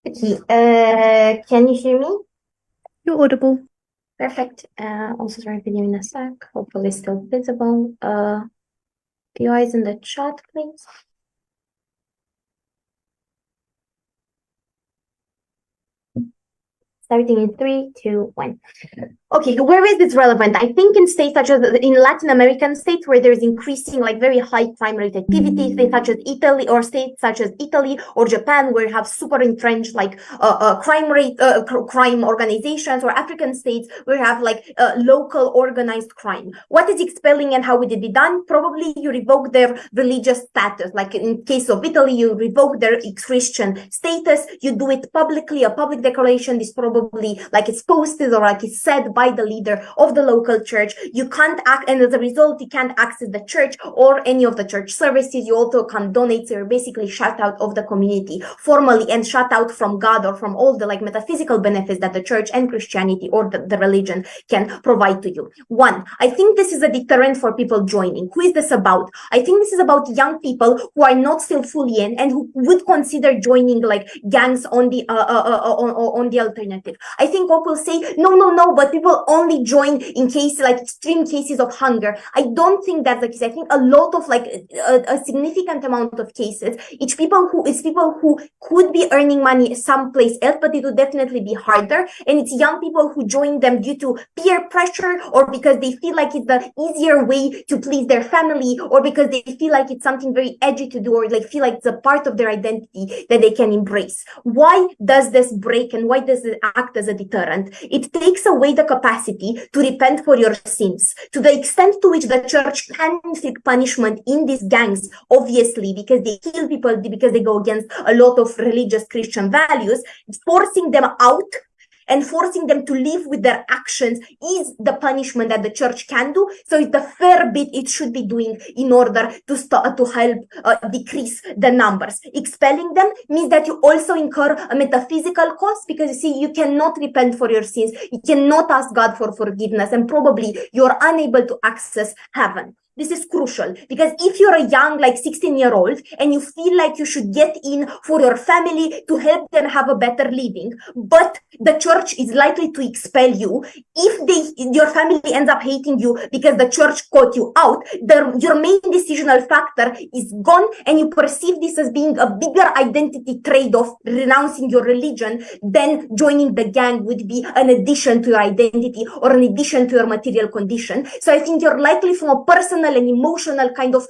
Okay, can you hear me? You're audible. Perfect. Also start video in a sec. Hopefully still visible. Few eyes in the chat, please. Starting in 3, 2, 1. Okay, where is this relevant? I think in states such as in Latin American states where there's increasing like very high crime rate activity, states such as Italy or states such as Italy or Japan where you have super entrenched like crime organizations, or African states where you have like local organized crime. What is expelling and how would it be done? Probably you revoke their religious status. Like in case of Italy, you revoke their Christian status. You do it publicly, a public declaration is probably like it's posted or like it's said by the leader of the local church. You can't act, and as a result, you can't access the church or any of the church services. You also can't donate, so you're basically shut out of the community formally and shut out from God or from all the like metaphysical benefits that the church and Christianity or the religion can provide to you. One, I think this is a deterrent for people joining. Who is this about? I think this is about young people who are not still fully in and who would consider joining like gangs on the alternative. I think people will say no, but people only join in case like extreme cases of hunger. I don't think that's the case. I think a lot of like a significant amount of cases, it's people who could be earning money someplace else, but it would definitely be harder. And it's young people who join them due to peer pressure, or because they feel like it's the easier way to please their family, or because they feel like it's something very edgy to do, or like feel like it's a part of their identity that they can embrace. Why does this break and why does it act as a deterrent? It takes away the capacity to repent for your sins. To the extent to which the church can inflict punishment in these gangs, obviously, because they kill people, because they go against a lot of religious Christian values, forcing them out and forcing them to live with their actions is the punishment that the church can do. So it's the fair bit it should be doing in order to help decrease the numbers. Expelling them means that you also incur a metaphysical cost, because you see, you cannot repent for your sins, you cannot ask God for forgiveness, and probably you're unable to access heaven. This is crucial, because if you're a young, like 16-year-old, and you feel like you should get in for your family to help them have a better living, but the church is likely to expel you, if your family ends up hating you because the church caught you out, your main decisional factor is gone, and you perceive this as being a bigger identity trade-off, renouncing your religion, than joining the gang would be an addition to your identity or an addition to your material condition. So I think you're likely, from a personal and emotional kind of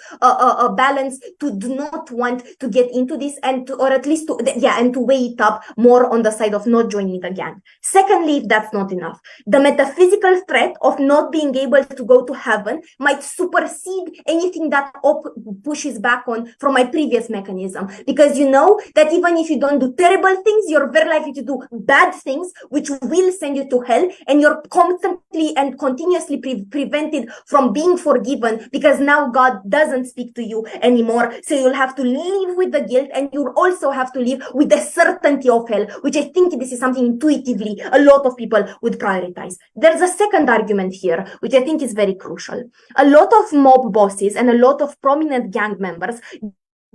balance, to do not want to get into this, and to, or at least to, and to weigh it up more on the side of not joining the gang. Secondly, if that's not enough, the metaphysical threat of not being able to go to heaven might supersede anything that pushes back on from my previous mechanism, because you know that even if you don't do terrible things, you're very likely to do bad things which will send you to hell, and you're constantly and continuously prevented from being forgiven, because now God doesn't speak to you anymore. So you'll have to live with the guilt, and you'll also have to live with the certainty of hell, which I think this is something intuitively a lot of people would prioritize. There's a second argument here, which I think is very crucial. A lot of mob bosses and a lot of prominent gang members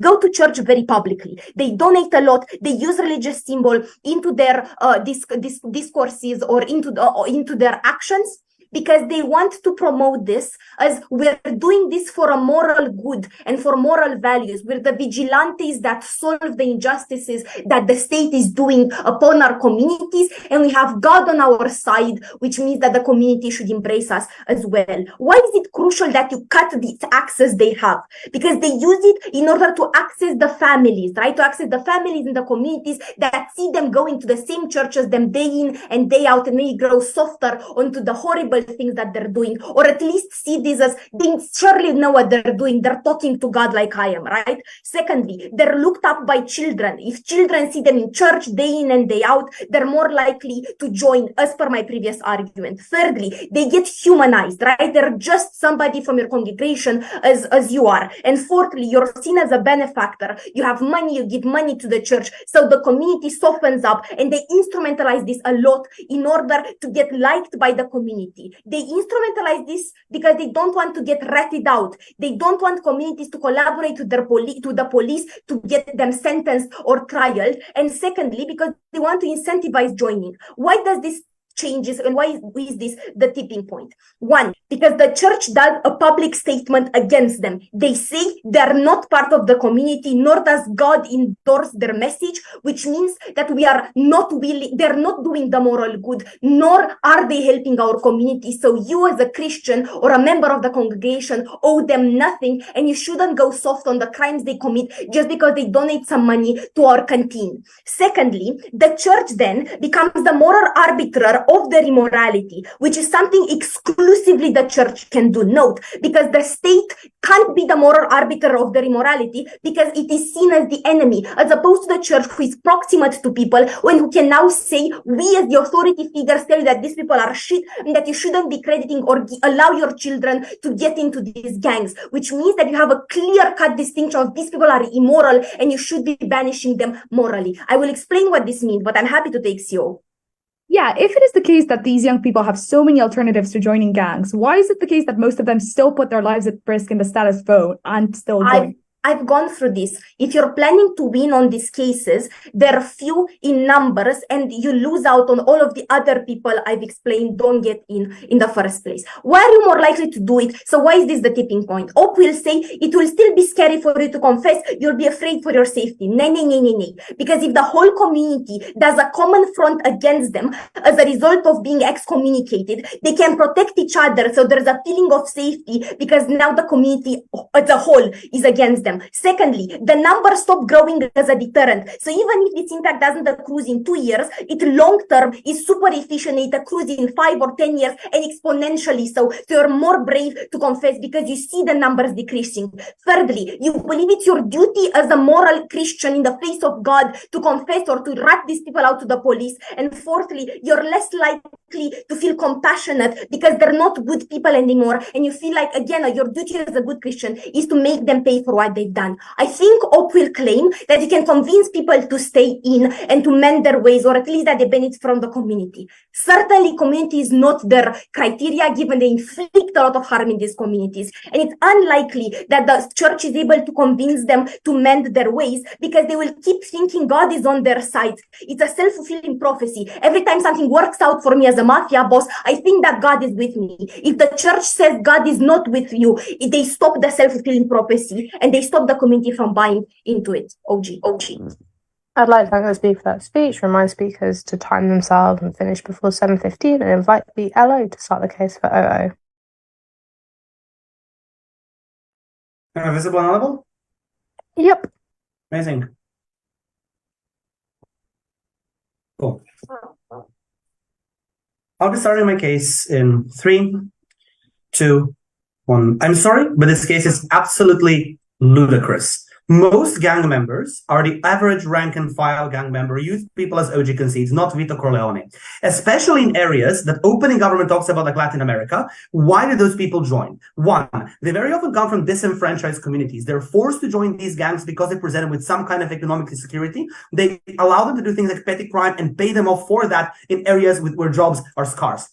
go to church very publicly. They donate a lot. They use religious symbol into their discourses or into their actions, because they want to promote this as we're doing this for a moral good and for moral values. We're the vigilantes that solve the injustices that the state is doing upon our communities, and we have God on our side, which means that the community should embrace us as well. Why is it crucial that you cut the access they have? Because they use it in order to access the families, right? To access the families in the communities that see them going to the same church as them day in and day out, and maybe grow softer onto the horrible things that they're doing, or at least see this as they surely know what they're doing. They're talking to God like I am, right? Secondly, they're looked up by children. If children see them in church day in and day out, they're more likely to join, as per my previous argument. Thirdly, they get humanized, right? They're just somebody from your congregation as you are. And fourthly, you're seen as a benefactor. You have money, you give money to the church, so the community softens up, and they instrumentalize this a lot in order to get liked by the community. immorality. They instrumentalize this because they don't want to get ratted out. They don't want communities to collaborate to the police to get them sentenced or trialed. And secondly, because they want to incentivize joining. Why does this changes and why is this the tipping point? One, because the church does a public statement against them. They say they're not part of the community, nor does God endorse their message, which means that we are not willing, they're not doing the moral good, nor are they helping our community. So you as a Christian or a member of the congregation owe them nothing, and you shouldn't go soft on the crimes they commit just because they donate some money to our canteen. Secondly, the church then becomes the moral arbiter of their immorality, which is something exclusively the church can do. Note, because the state can't be the moral arbiter of their immorality because it is seen as the enemy, as opposed to the church who is proximate to people, when who can now say, we as the authority figures tell you that these people are shit and that you shouldn't be crediting or allow your children to get into these gangs, which means that you have a clear-cut distinction of these people are immoral and you should be banishing them morally. I will explain what this means, but I'm happy to take CO. Yeah, if it is the case that these young people have so many alternatives to joining gangs, why is it the case that most of them still put their lives at risk in the status quo and still join? I've gone through this. If you're planning to win on these cases, there are few in numbers and you lose out on all of the other people I've explained don't get in the first place. Why are you more likely to do it? So why is this the tipping point? Op will say it will still be scary for you to confess. You'll be afraid for your safety. Nay. Because if the whole community does a common front against them as a result of being excommunicated, they can protect each other. So there's a feeling of safety because now the community as a whole is against them. Secondly, the numbers stop growing as a deterrent. So even if this impact doesn't accrue in 2 years, it long term is super efficient. It accrues in 5 or 10 years and exponentially so. So you're more brave to confess because you see the numbers decreasing. Thirdly, you believe it's your duty as a moral Christian in the face of God to confess or to rat these people out to the police. And fourthly, you're less likely to feel compassionate because they're not good people anymore. And you feel like, again, your duty as a good Christian is to make them pay for what they've done. I think Op will claim that you can convince people to stay in and to mend their ways, or at least that they benefit from the community. Certainly, community is not their criteria, given they inflict a lot of harm in these communities. And it's unlikely that the church is able to convince them to mend their ways because they will keep thinking God is on their side. It's a self-fulfilling prophecy. Every time something works out for me as a mafia boss, I think that God is with me. If the church says God is not with you, they stop the self-fulfilling prophecy and they stop the community from buying into it. OG. I'd like to thank the speaker for that speech, remind speakers to time themselves and finish before 7:15, and invite the LO to start the case for OO. Visible and audible? Yep. Amazing. Cool. I'll be starting my case in 3, 2, 1. I'm sorry, but this case is absolutely ludicrous. Most gang members are the average rank and file gang member, youth people as OG concedes, not Vito Corleone. Especially in areas that opening government talks about like Latin America. Why do those people join? One, they very often come from disenfranchised communities. They're forced to join these gangs because they're presented with some kind of economic insecurity. They allow them to do things like petty crime and pay them off for that in areas where jobs are scarce.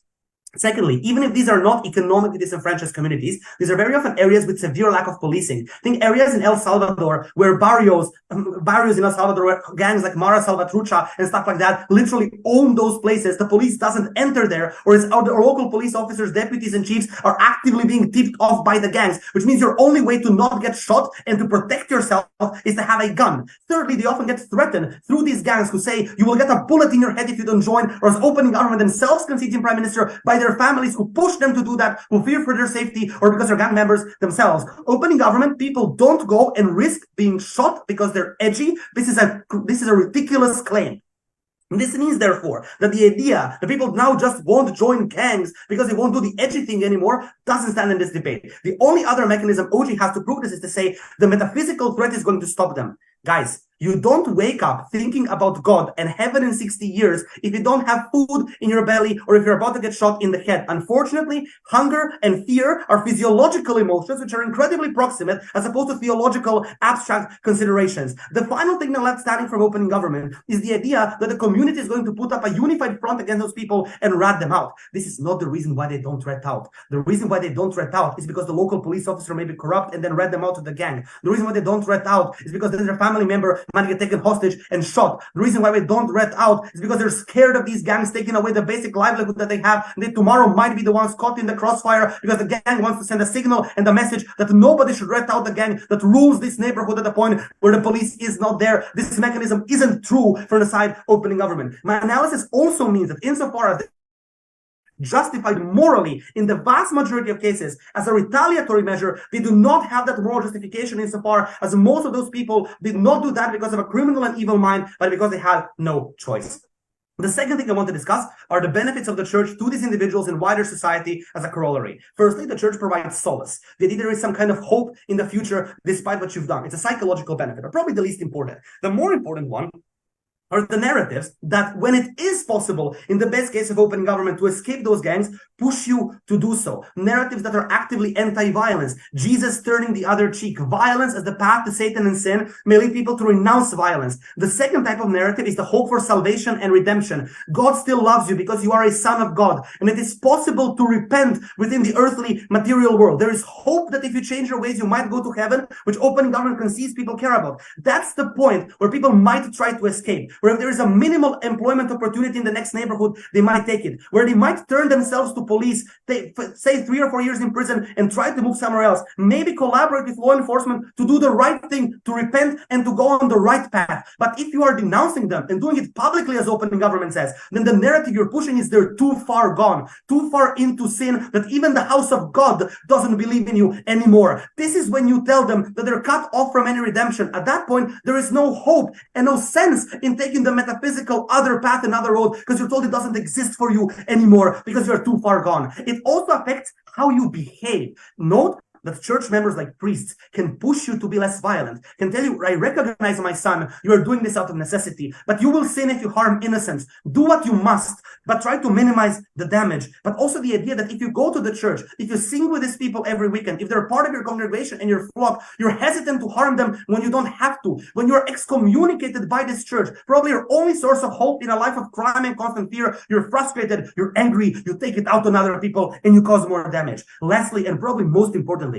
Secondly, even if these are not economically disenfranchised communities, these are very often areas with severe lack of policing. Think areas in El Salvador where barrios in El Salvador, where gangs like Mara Salvatrucha and stuff like that literally own those places. The police doesn't enter there, or the local police officers, deputies, and chiefs are actively being tipped off by the gangs, which means your only way to not get shot and to protect yourself is to have a gun. Thirdly, they often get threatened through these gangs who say you will get a bullet in your head if you don't join, or as opening government themselves conceding prime minister by their families who push them to do that, who fear for their safety, or because they're gang members themselves. Opening government, people don't go and risk being shot because they're edgy. This is a ridiculous claim. And this means, therefore, that the idea that people now just won't join gangs because they won't do the edgy thing anymore doesn't stand in this debate. The only other mechanism OG has to prove this is to say the metaphysical threat is going to stop them. Guys, You don't wake up thinking about God and heaven in 60 years if you don't have food in your belly or if you're about to get shot in the head. Unfortunately, hunger and fear are physiological emotions which are incredibly proximate as opposed to theological abstract considerations. The final thing that left standing from opening government is the idea that the community is going to put up a unified front against those people and rat them out. This is not the reason why they don't rat out. The reason why they don't rat out is because the local police officer may be corrupt and then rat them out to the gang. The reason why they don't rat out is because then their family member might get taken hostage and shot. The reason why we don't rat out is because they're scared of these gangs taking away the basic livelihood that they have. They tomorrow might be the ones caught in the crossfire because the gang wants to send a signal and a message that nobody should rat out the gang that rules this neighborhood at the point where the police is not there. This mechanism isn't true from the side opening government. My analysis also means that insofar as justified morally in the vast majority of cases as a retaliatory measure, they do not have that moral justification insofar as most of those people did not do that because of a criminal and evil mind, but because they had no choice. The second thing I want to discuss are the benefits of the church to these individuals and wider society as a corollary. Firstly, the church provides solace. The idea there is some kind of hope in the future despite what you've done. It's a psychological benefit, but probably the least important. The more important one are the narratives that when it is possible, in the best case of open government, to escape those gangs, push you to do so. Narratives that are actively anti-violence. Jesus turning the other cheek. Violence as the path to Satan and sin may lead people to renounce violence. The second type of narrative is the hope for salvation and redemption. God still loves you because you are a son of God, and it is possible to repent within the earthly material world. There is hope that if you change your ways, you might go to heaven, which open government concedes people care about. That's the point where people might try to escape. Where if there is a minimal employment opportunity in the next neighborhood, they might take it. Where they might turn themselves to police, say 3 or 4 years in prison and try to move somewhere else. Maybe collaborate with law enforcement to do the right thing, to repent and to go on the right path. But if you are denouncing them and doing it publicly as open government says, then the narrative you're pushing is they're too far gone, too far into sin that even the house of God doesn't believe in you anymore. This is when you tell them that they're cut off from any redemption. At that point, there is no hope and no sense in taking the metaphysical other path, another road, because you're told it doesn't exist for you anymore because you're too far gone. It also affects how you behave. Note that church members like priests can push you to be less violent, can tell you, I recognize, my son, you are doing this out of necessity, but you will sin if you harm innocents. Do what you must, but try to minimize the damage. But also the idea that if you go to the church, if you sing with these people every weekend, if they're part of your congregation and your flock, you're hesitant to harm them when you don't have to. When you're excommunicated by this church, probably your only source of hope in a life of crime and constant fear, you're frustrated, you're angry, you take it out on other people, and you cause more damage. Lastly, and probably most importantly,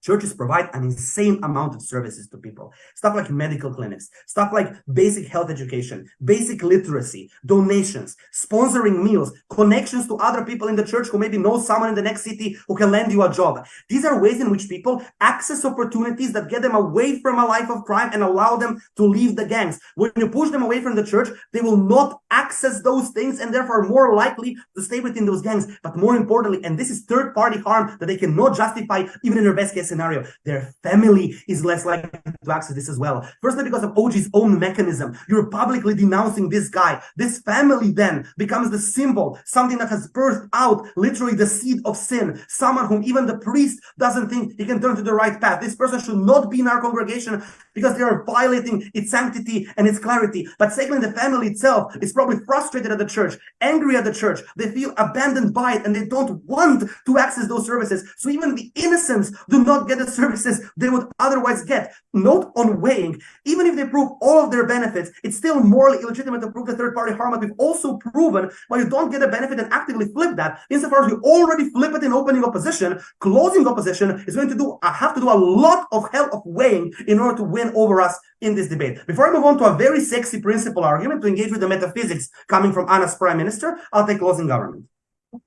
churches provide an insane amount of services to people. Stuff like medical clinics, stuff like basic health education, basic literacy, donations, sponsoring meals, connections to other people in the church who maybe know someone in the next city who can lend you a job. These are ways in which people access opportunities that get them away from a life of crime and allow them to leave the gangs. When you push them away from the church, they will not access those things and therefore are more likely to stay within those gangs. But more importantly, and this is third-party harm that they cannot justify even in their best case scenario, their family is less likely to access this as well. Firstly, because of OG's own mechanism. You're publicly denouncing this guy. This family then becomes the symbol, something that has birthed out literally the seed of sin, someone whom even the priest doesn't think he can turn to the right path. This person should not be in our congregation because they are violating its sanctity and its clarity. But secondly, the family itself is probably frustrated at the church, angry at the church. They feel abandoned by it and they don't want to access those services. So even the innocents do not get the services they would otherwise get. Note on weighing, even if they prove all of their benefits, it's still morally illegitimate to prove the third-party harm, but we've also proven why you don't get a benefit and actively flip that. Insofar as you already flip it in opening opposition, closing opposition is going to have to do a lot of hell of weighing in order to win over us in this debate. Before I move on to a very sexy principle argument to engage with the metaphysics coming from Anna's prime minister, I'll take closing government.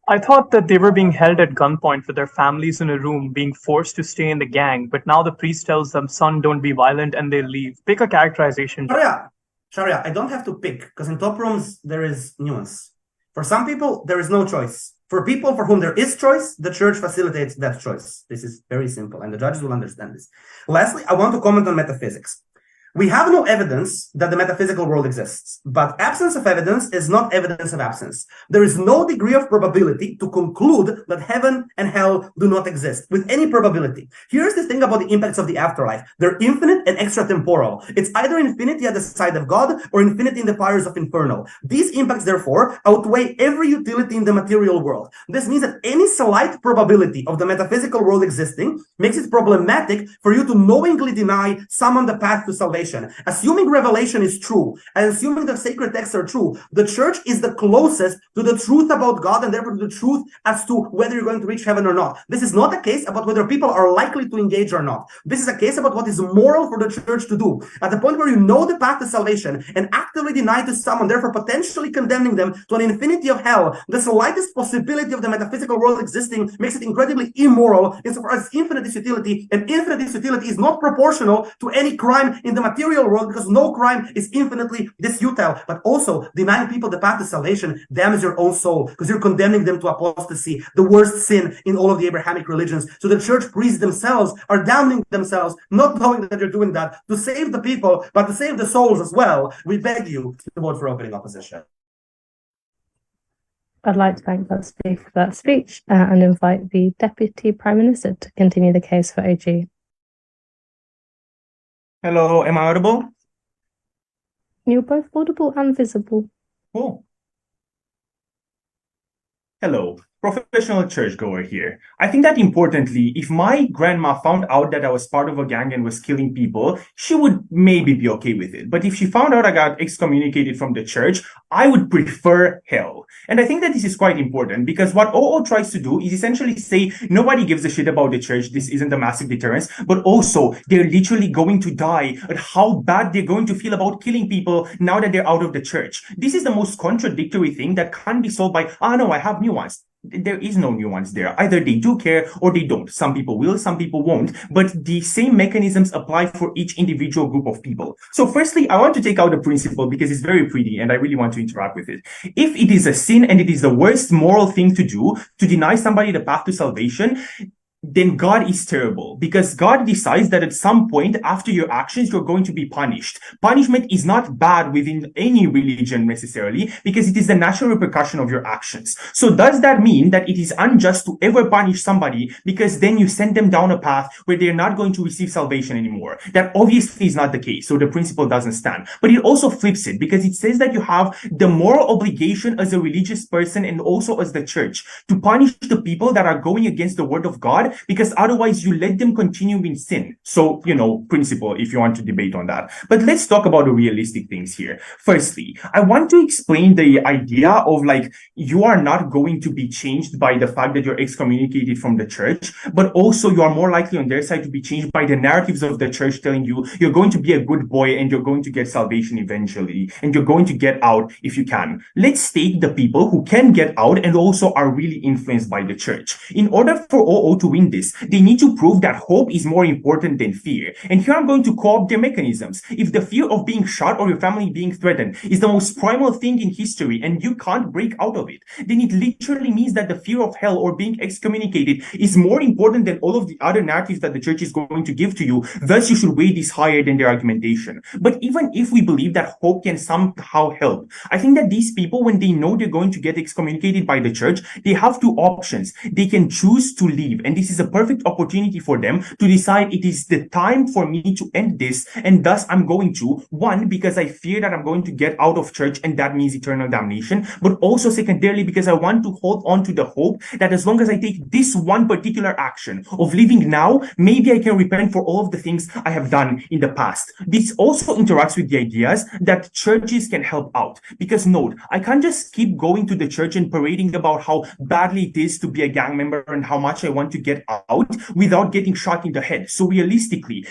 I thought that they were being held at gunpoint with their families in a room, being forced to stay in the gang, but now the priest tells them, son, don't be violent, and they leave. Pick a characterization. Shaurya, I don't have to pick, because in top rooms, there is nuance. For some people, there is no choice. For people for whom there is choice, the church facilitates that choice. This is very simple, and the judges will understand this. Lastly, I want to comment on metaphysics. We have no evidence that the metaphysical world exists, but absence of evidence is not evidence of absence. There is no degree of probability to conclude that heaven and hell do not exist with any probability. Here's the thing about the impacts of the afterlife. They're infinite and extratemporal. It's either infinity at the side of God or infinity in the fires of Inferno. These impacts, therefore, outweigh every utility in the material world. This means that any slight probability of the metaphysical world existing makes it problematic for you to knowingly deny someone the path to salvation. Assuming revelation is true, and assuming the sacred texts are true, the church is the closest to the truth about God and therefore to the truth as to whether you're going to reach heaven or not. This is not a case about whether people are likely to engage or not. This is a case about what is moral for the church to do. At the point where you know the path to salvation and actively deny to someone, therefore potentially condemning them to an infinity of hell, the slightest possibility of the metaphysical world existing makes it incredibly immoral insofar as infinite is utility, and infinite is utility is not proportional to any crime in the material world, because no crime is infinitely this futile. But also, denying people the path to salvation damages your own soul, because you're condemning them to apostasy, the worst sin in all of the Abrahamic religions. So the church priests themselves are damning themselves, not knowing that they're doing that to save the people, but to save the souls as well. We beg you to vote for opening opposition. I'd like to thank that speaker for that speech and invite the Deputy Prime Minister to continue the case for OG. Hello, am I audible? You're both audible and visible. Oh. Hello, professional churchgoer here. I think that importantly, if my grandma found out that I was part of a gang and was killing people, she would maybe be okay with it. But if she found out I got excommunicated from the church, I would prefer hell. And I think that this is quite important because what OO tries to do is essentially say nobody gives a shit about the church. This isn't a massive deterrence, but also they're literally going to die at how bad they're going to feel about killing people now that they're out of the church. This is the most contradictory thing that can't be solved by, no, I have nuance. There is no nuance there. Either they do care or they don't. Some people will, some people won't. But the same mechanisms apply for each individual group of people. So firstly, I want to take out a principle because it's very pretty and I really want to interact with it. If it is a sin and it is the worst moral thing to do, to deny somebody the path to salvation, then God is terrible because God decides that at some point after your actions, you're going to be punished. Punishment is not bad within any religion necessarily because it is the natural repercussion of your actions. So does that mean that it is unjust to ever punish somebody because then you send them down a path where they're not going to receive salvation anymore? That obviously is not the case. So the principle doesn't stand. But it also flips it because it says that you have the moral obligation as a religious person and also as the church to punish the people that are going against the word of God, because otherwise you let them continue in sin. So, principle, if you want to debate on that. But let's talk about the realistic things here. Firstly, I want to explain the idea of you are not going to be changed by the fact that you're excommunicated from the church, but also you are more likely on their side to be changed by the narratives of the church telling you you're going to be a good boy and you're going to get salvation eventually, and you're going to get out if you can. Let's take the people who can get out and also are really influenced by the church. In order for OO to win this, they need to prove that hope is more important than fear. And here I'm going to co-opt their mechanisms. If the fear of being shot or your family being threatened is the most primal thing in history and you can't break out of it, then it literally means that the fear of hell or being excommunicated is more important than all of the other narratives that the church is going to give to you. Thus, you should weigh this higher than their argumentation. But even if we believe that hope can somehow help, I think that these people, when they know they're going to get excommunicated by the church, they have two options. They can choose to leave, and this is a perfect opportunity for them to decide it is the time for me to end this, and thus I'm going to, one, because I fear that I'm going to get out of church and that means eternal damnation, but also secondarily because I want to hold on to the hope that as long as I take this one particular action of leaving now, maybe I can repent for all of the things I have done in the past. This also interacts with the ideas that churches can help out, because note, I can't just keep going to the church and parading about how badly it is to be a gang member and how much I want to get out without getting shot in the head. So realistically,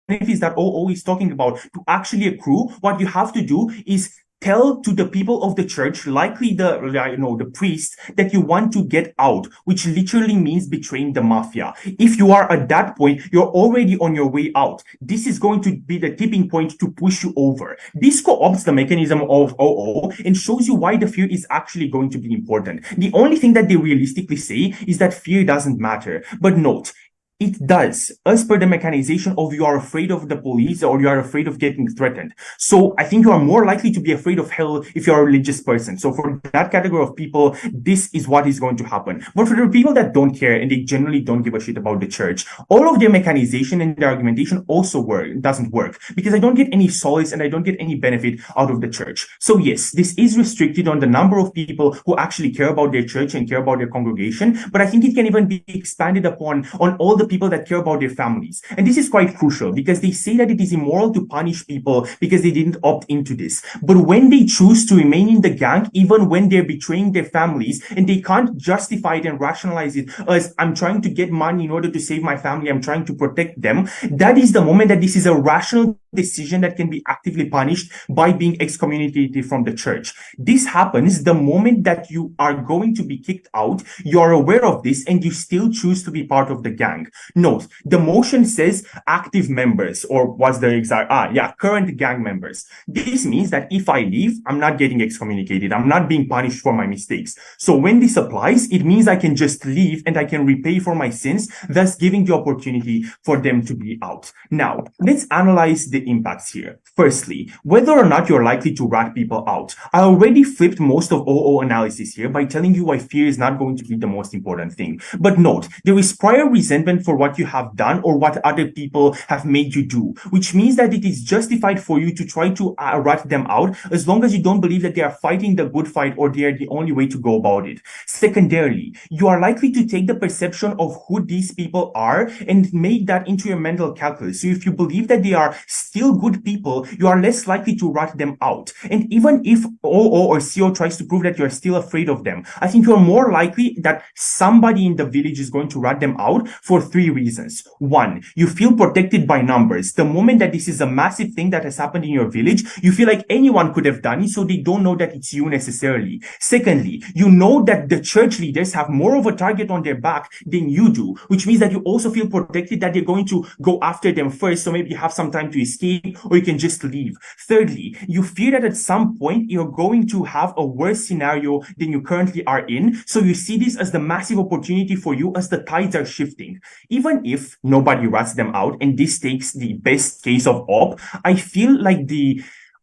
benefits that OO is talking about to actually accrue, what you have to do is tell to the people of the church, likely the priest, that you want to get out, which literally means betraying the mafia. If you are at that point, you're already on your way out. This is going to be the tipping point to push you over. This co-opts the mechanism of OO and shows you why the fear is actually going to be important. The only thing that they realistically say is that fear doesn't matter. But note, It does, as per the mechanization of you are afraid of the police or you are afraid of getting threatened. So I think you are more likely to be afraid of hell if you're a religious person. So for that category of people, this is what is going to happen. But for the people that don't care and they generally don't give a shit about the church, all of their mechanization and their argumentation also doesn't work, because I don't get any solace and I don't get any benefit out of the church. So yes, this is restricted on the number of people who actually care about their church and care about their congregation, but I think it can even be expanded upon on all the people that care about their families. And this is quite crucial, because they say that it is immoral to punish people because they didn't opt into this. But when they choose to remain in the gang, even when they're betraying their families, and they can't justify it and rationalize it as I'm trying to get money in order to save my family, I'm trying to protect them, that is the moment that this is a rational decision that can be actively punished by being excommunicated from the church. This happens the moment that you are going to be kicked out, you're aware of this, and you still choose to be part of the gang. Note, the motion says active members, or what's the exact, current gang members. This means that if I leave, I'm not getting excommunicated. I'm not being punished for my mistakes. So when this applies, it means I can just leave and I can repay for my sins, thus giving the opportunity for them to be out. Now, let's analyze the impacts here. Firstly, whether or not you're likely to rat people out. I already flipped most of OO analysis here by telling you why fear is not going to be the most important thing. But note, there is prior resentment for what you have done or what other people have made you do, which means that it is justified for you to try to rat them out as long as you don't believe that they are fighting the good fight or they are the only way to go about it. Secondarily, you are likely to take the perception of who these people are and make that into your mental calculus. So if you believe that they are still good people, you are less likely to rat them out. And even if OO or CO tries to prove that you're still afraid of them, I think you're more likely that somebody in the village is going to rat them out for 3 reasons. 1, you feel protected by numbers. The moment that this is a massive thing that has happened in your village, you feel like anyone could have done it, so they don't know that it's you necessarily. Secondly, you know that the church leaders have more of a target on their back than you do, which means that you also feel protected that they're going to go after them first, so maybe you have some time to escape or you can just leave. Thirdly, you fear that at some point you're going to have a worse scenario than you currently are in, so you see this as the massive opportunity for you as the tides are shifting. Even if nobody rats them out and this takes the best case of op, I feel like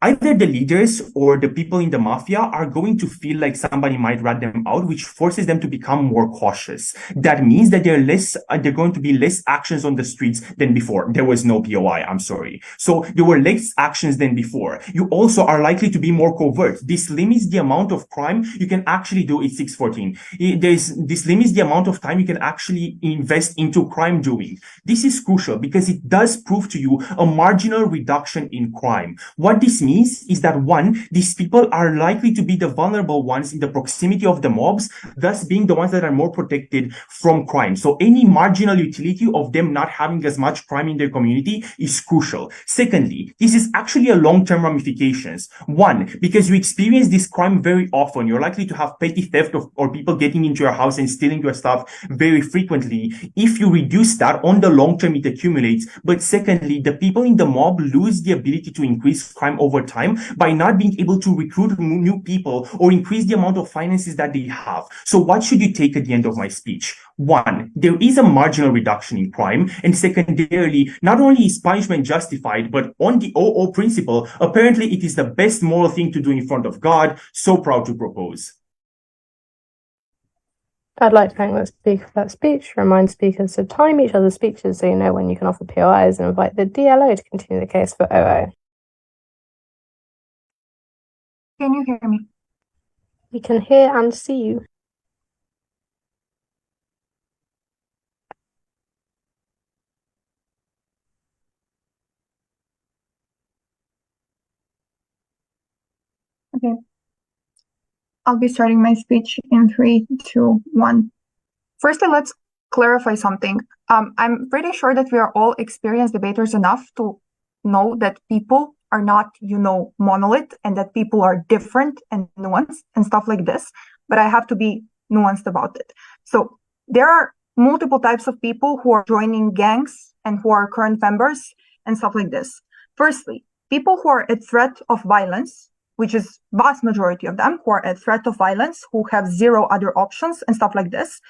either the leaders or the people in the mafia are going to feel like somebody might rat them out, which forces them to become more cautious. That means that they're going to be less actions on the streets than before. There was no POI, I'm sorry. So there were less actions than before. You also are likely to be more covert. This limits the amount of crime you can actually do. It's 614. This limits the amount of time you can actually invest into crime doing. This is crucial because it does prove to you a marginal reduction in crime. What this means is that 1, these people are likely to be the vulnerable ones in the proximity of the mobs, thus being the ones that are more protected from crime. So any marginal utility of them not having as much crime in their community is crucial. Secondly, this is actually a long-term ramifications. 1, because you experience this crime very often, you're likely to have petty theft or people getting into your house and stealing your stuff very frequently. If you reduce that, on the long term, it accumulates. But secondly, the people in the mob lose the ability to increase crime over time by not being able to recruit new people or increase the amount of finances that they have. So what should you take at the end of my speech? 1, there is a marginal reduction in crime, and secondarily, not only is punishment justified, but on the OO principle, apparently it is the best moral thing to do in front of God. So proud to propose. I'd like to thank the speaker for that speech. Remind speakers to time each other's speeches so you know when you can offer POIs, and invite the DLO to continue the case for OO. Can you hear me? We can hear and see you. Okay. I'll be starting my speech in 3, 2, 1. Firstly, let's clarify something. I'm pretty sure that we are all experienced debaters enough to know that people are not, monolith, and that people are different and nuanced and stuff like this. But I have to be nuanced about it. So there are multiple types of people who are joining gangs and who are current members and stuff like this. Firstly, people who are at threat of violence, which is vast majority of them who are at threat of violence, who have 0 other options and stuff like this.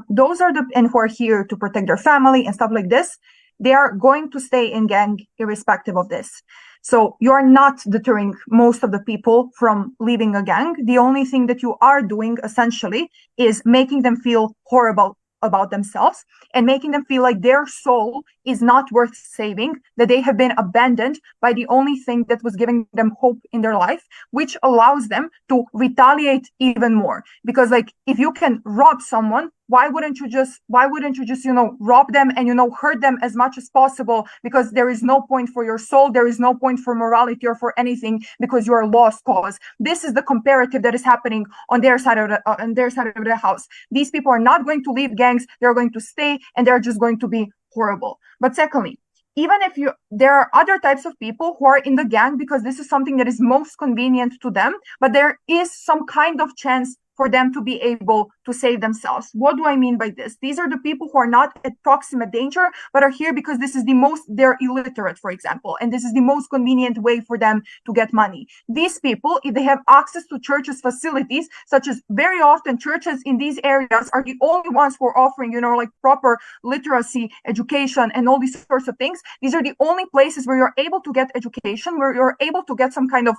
those are and who are here to protect their family and stuff like this, they are going to stay in gang irrespective of this. So you are not deterring most of the people from leaving a gang. The only thing that you are doing essentially is making them feel horrible about themselves and making them feel like their soul is not worth saving, that they have been abandoned by the only thing that was giving them hope in their life, which allows them to retaliate even more. Because like, if you can rob someone, why wouldn't you just, rob them and, hurt them as much as possible? Because there is no point for your soul. There is no point for morality or for anything, because you are a lost cause. This is the comparative that is happening on their side of the house. These people are not going to leave gangs. They're going to stay, and they're just going to be horrible. But secondly, even if there are other types of people who are in the gang because this is something that is most convenient to them, but there is some kind of chance for them to be able to save themselves. What do I mean by this? These are the people who are not at proximate danger, but are here because this is they're illiterate, for example, and this is the most convenient way for them to get money. These people, if they have access to churches' facilities, such as very often churches in these areas are the only ones who are offering, proper literacy, education, and all these sorts of things. These are the only places where you're able to get education, where you're able to get some kind of,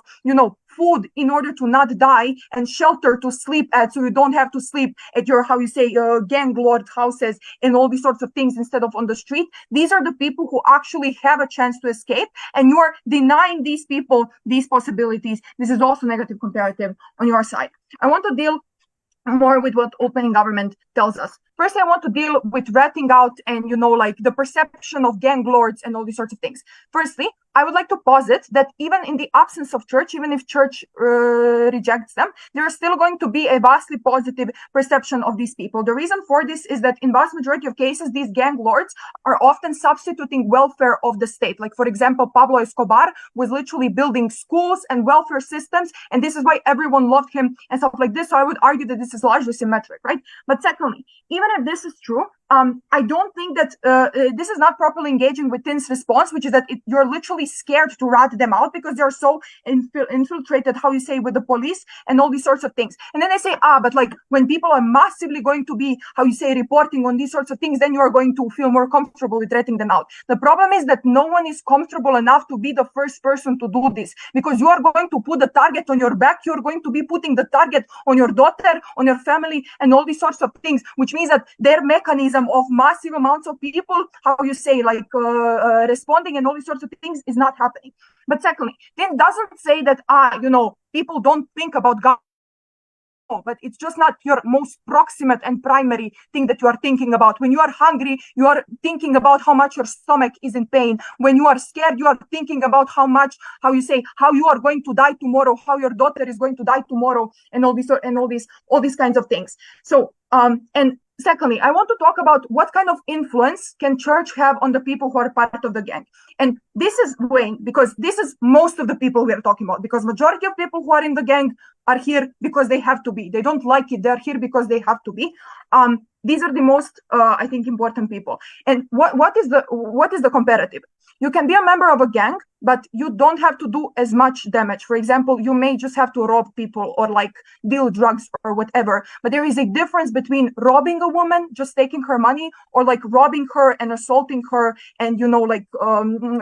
food in order to not die, and shelter to sleep at, so you don't have to sleep at your, gang lord houses and all these sorts of things instead of on the street. These are the people who actually have a chance to escape, and you're denying these people these possibilities. This is also negative comparative on your side. I want to deal more with what opening government tells us. First, I want to deal with ratting out and, the perception of gang lords and all these sorts of things. Firstly, I would like to posit that even in the absence of church, even if church rejects them, there is still going to be a vastly positive perception of these people. The reason for this is that in vast majority of cases, these gang lords are often substituting welfare of the state. Like, for example, Pablo Escobar was literally building schools and welfare systems, and this is why everyone loved him and stuff like this. So I would argue that this is largely symmetric, right? But secondly, even if this is true, I don't think that this is not properly engaging with Tin's response, which is that you're literally scared to rat them out because they're so infiltrated, with the police and all these sorts of things. And then they say, but like when people are massively going to be, reporting on these sorts of things, then you are going to feel more comfortable with ratting them out. The problem is that no one is comfortable enough to be the first person to do this, because you are going to put the target on your back. You're going to be putting the target on your daughter, on your family, and all these sorts of things, which means that their mechanism of massive amounts of people, responding and all these sorts of things is not happening. But secondly, Tin doesn't say that, people don't think about God. But it's just not your most proximate and primary thing that you are thinking about. When you are hungry, you are thinking about how much your stomach is in pain. When you are scared, you are thinking about how you are going to die tomorrow, how your daughter is going to die tomorrow, and all these kinds of things. So, and secondly, I want to talk about what kind of influence can church have on the people who are part of the gang. And this is Wayne, because this is most of the people we are talking about, because majority of people who are in the gang are here because they have to be. They don't like it. They're here because they have to be. These are the most, I think, important people. And what is the comparative? You can be a member of a gang, but you don't have to do as much damage. For example, you may just have to rob people or deal drugs or whatever. But there is a difference between robbing a woman, just taking her money, or robbing her and assaulting her and,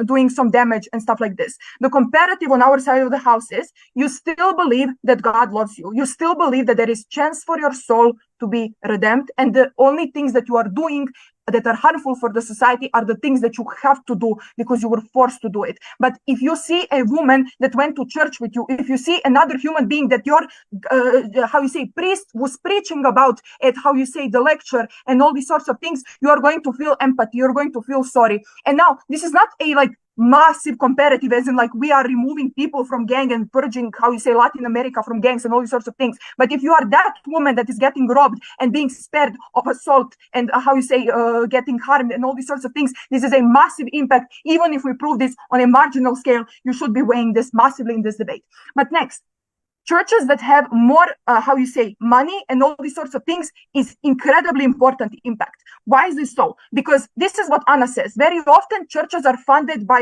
doing some damage and stuff like this. The comparative on our side of the house is you still believe that God loves you. You still believe that there is chance for your soul to be redeemed. And the only things that you are doing that are harmful for the society are the things that you have to do because you were forced to do it. But if you see a woman that went to church with you, if you see another human being that your, priest was preaching about at, the lecture and all these sorts of things, you are going to feel empathy, you're going to feel sorry. And now, this is not a, massive comparative, as in we are removing people from gang and purging Latin America from gangs and all these sorts of things. But if you are that woman that is getting robbed and being spared of assault and getting harmed and all these sorts of things, this is a massive impact. Even if we prove this on a marginal scale, you should be weighing this massively in this debate. But next, churches that have more, money and all these sorts of things is incredibly important impact. Why is this so? Because this is what Anna says. Very often churches are funded by,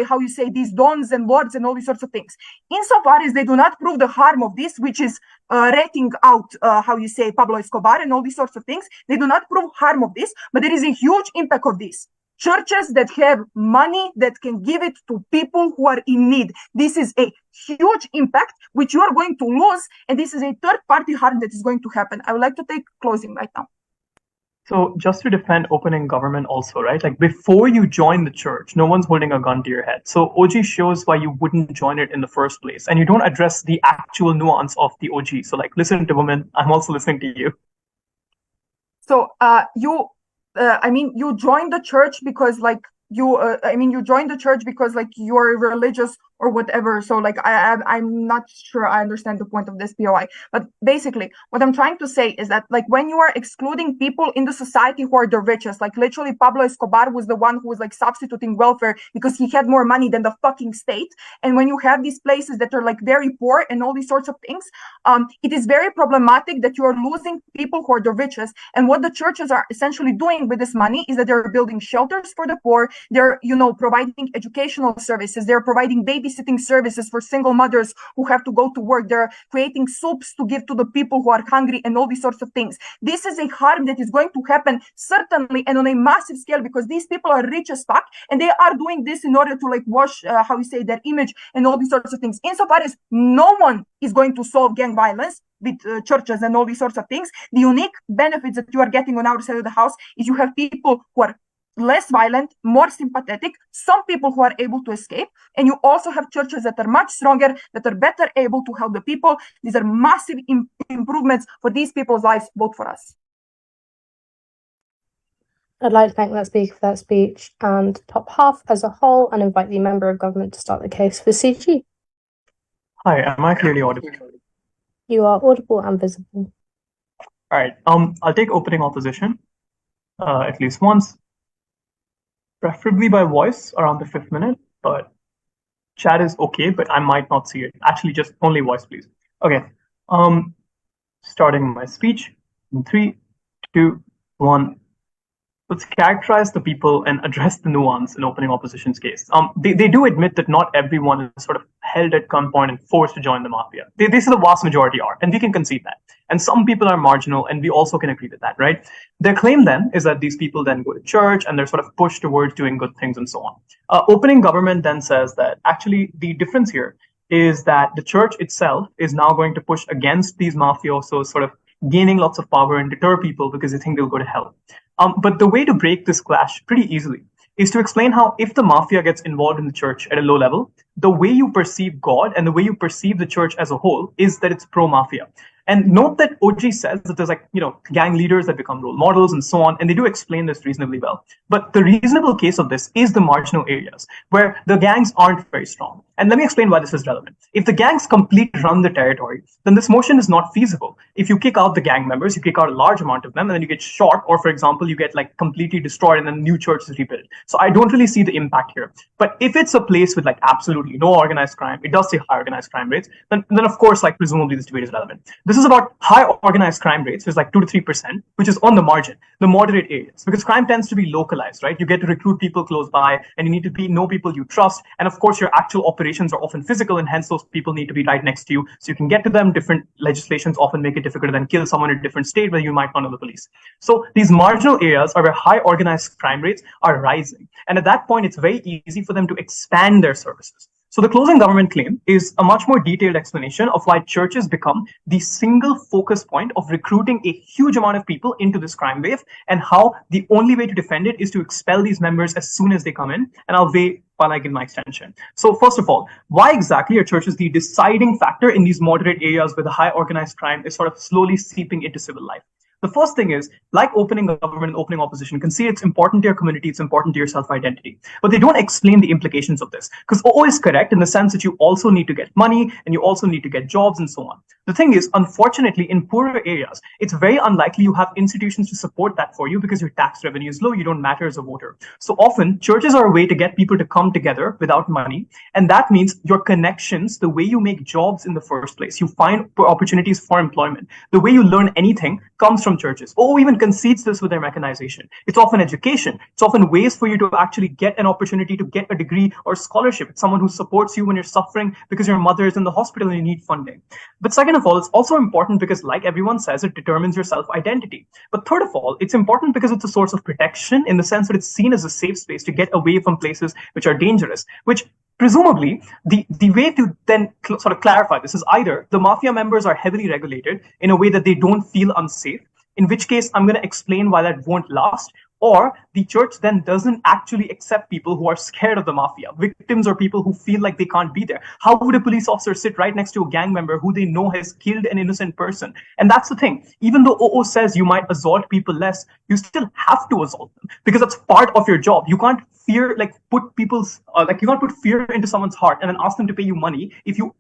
these dons and lords and all these sorts of things. Insofar as they do not prove the harm of this, which is rating out, Pablo Escobar and all these sorts of things, they do not prove harm of this, but there is a huge impact of this. Churches that have money that can give it to people who are in need. This is a huge impact which you are going to lose, and this is a third-party harm that is going to happen. I would like to take closing right now. So just to defend opening government also, right? Like before you join the church, no one's holding a gun to your head. So OG shows why you wouldn't join it in the first place. And you don't address the actual nuance of the OG. So like, listen to women, I'm also listening to you. So you joined the church because you joined the church because you're religious or whatever. So I'm not sure I understand the point of this POI. But basically, what I'm trying to say is that when you are excluding people in the society who are the richest, literally Pablo Escobar was the one who was substituting welfare because he had more money than the fucking state. And when you have these places that are very poor and all these sorts of things, it is very problematic that you are losing people who are the richest. And what the churches are essentially doing with this money is that they're building shelters for the poor. They're, providing educational services. They're providing babysitting services for single mothers who have to go to work. They're creating soups to give to the people who are hungry and all these sorts of things. This is a harm that is going to happen certainly and on a massive scale because these people are rich as fuck and they are doing this in order to wash, their image and all these sorts of things. Insofar as no one is going to solve gang violence with churches and all these sorts of things, the unique benefits that you are getting on our side of the house is you have people who are less violent, more sympathetic, some people who are able to escape, and you also have churches that are much stronger, that are better able to help the people. These are massive improvements for these people's lives, both for us. I'd like to thank that speaker for that speech and top half as a whole, and invite the member of government to start the case for CG. Hi, am I clearly audible? You are audible and visible. All right, I'll take opening opposition, at least once. Preferably by voice around the 5th minute, but chat is okay, but I might not see it. Actually, just only voice, please. Okay, starting my speech in 3, 2, 1. Let's characterize the people and address the nuance in opening opposition's case. They do admit that not everyone is sort of held at gunpoint and forced to join the mafia. They say the vast majority are, and we can concede that. And some people are marginal, and we also can agree with that, right? Their claim then is that these people then go to church and they're sort of pushed towards doing good things and so on. Opening government then says that actually the difference here is that the church itself is now going to push against these mafiosos, sort of gaining lots of power and deter people because they think they'll go to hell. But the way to break this clash pretty easily is to explain how if the mafia gets involved in the church at a low level, the way you perceive God and the way you perceive the church as a whole is that it's pro-mafia. And note that OG says that there's gang leaders that become role models and so on, and they do explain this reasonably well. But the reasonable case of this is the marginal areas where the gangs aren't very strong. And let me explain why this is relevant. If the gangs completely run the territory, then this motion is not feasible. If you kick out the gang members, you kick out a large amount of them, and then you get shot, or for example, you get completely destroyed and then a new church is rebuilt. So I don't really see the impact here. But if it's a place with absolutely no organized crime, it does say high organized crime rates, then of course, presumably this debate is relevant. This is about high organized crime rates, which is 2 to 3%, which is on the margin, the moderate areas, because crime tends to be localized, right? You get to recruit people close by, and you need to know people you trust. And of course, your actual operations are often physical, and hence those people need to be right next to you so you can get to them. Different legislations often make it difficult to then kill someone in a different state where you might not know the police. So these marginal areas are where high organized crime rates are rising. And at that point, it's very easy for them to expand their services. So the closing government claim is a much more detailed explanation of why churches become the single focus point of recruiting a huge amount of people into this crime wave, and how the only way to defend it is to expel these members as soon as they come in. And I'll wait while I give my extension. So first of all, why exactly are churches the deciding factor in these moderate areas where the high organized crime is sort of slowly seeping into civil life? The first thing is, like opening government and opening opposition, you can see it's important to your community, it's important to your self-identity. But they don't explain the implications of this, because O is correct in the sense that you also need to get money and you also need to get jobs and so on. The thing is, unfortunately, in poorer areas, it's very unlikely you have institutions to support that for you because your tax revenue is low, you don't matter as a voter. So often, churches are a way to get people to come together without money, and that means your connections, the way you make jobs in the first place, you find opportunities for employment, the way you learn anything comes from churches. OO even concedes this with their mechanization. It's often education. It's often ways for you to actually get an opportunity to get a degree or scholarship. It's someone who supports you when you're suffering because your mother is in the hospital and you need funding. But second of all, it's also important because, like everyone says, it determines your self-identity. But third of all, it's important because it's a source of protection in the sense that it's seen as a safe space to get away from places which are dangerous, which presumably, the way to then sort of clarify this is either the mafia members are heavily regulated in a way that they don't feel unsafe, in which case I'm going to explain why that won't last, or the church then doesn't actually accept people who are scared of the mafia, victims or people who feel like they can't be there. How would a police officer sit right next to a gang member who they know has killed an innocent person? And that's the thing. Even though OO says you might assault people less, you still have to assault them because that's part of your job. You can't fear, like put people's, you can't put fear into someone's heart and then ask them to pay you money if you're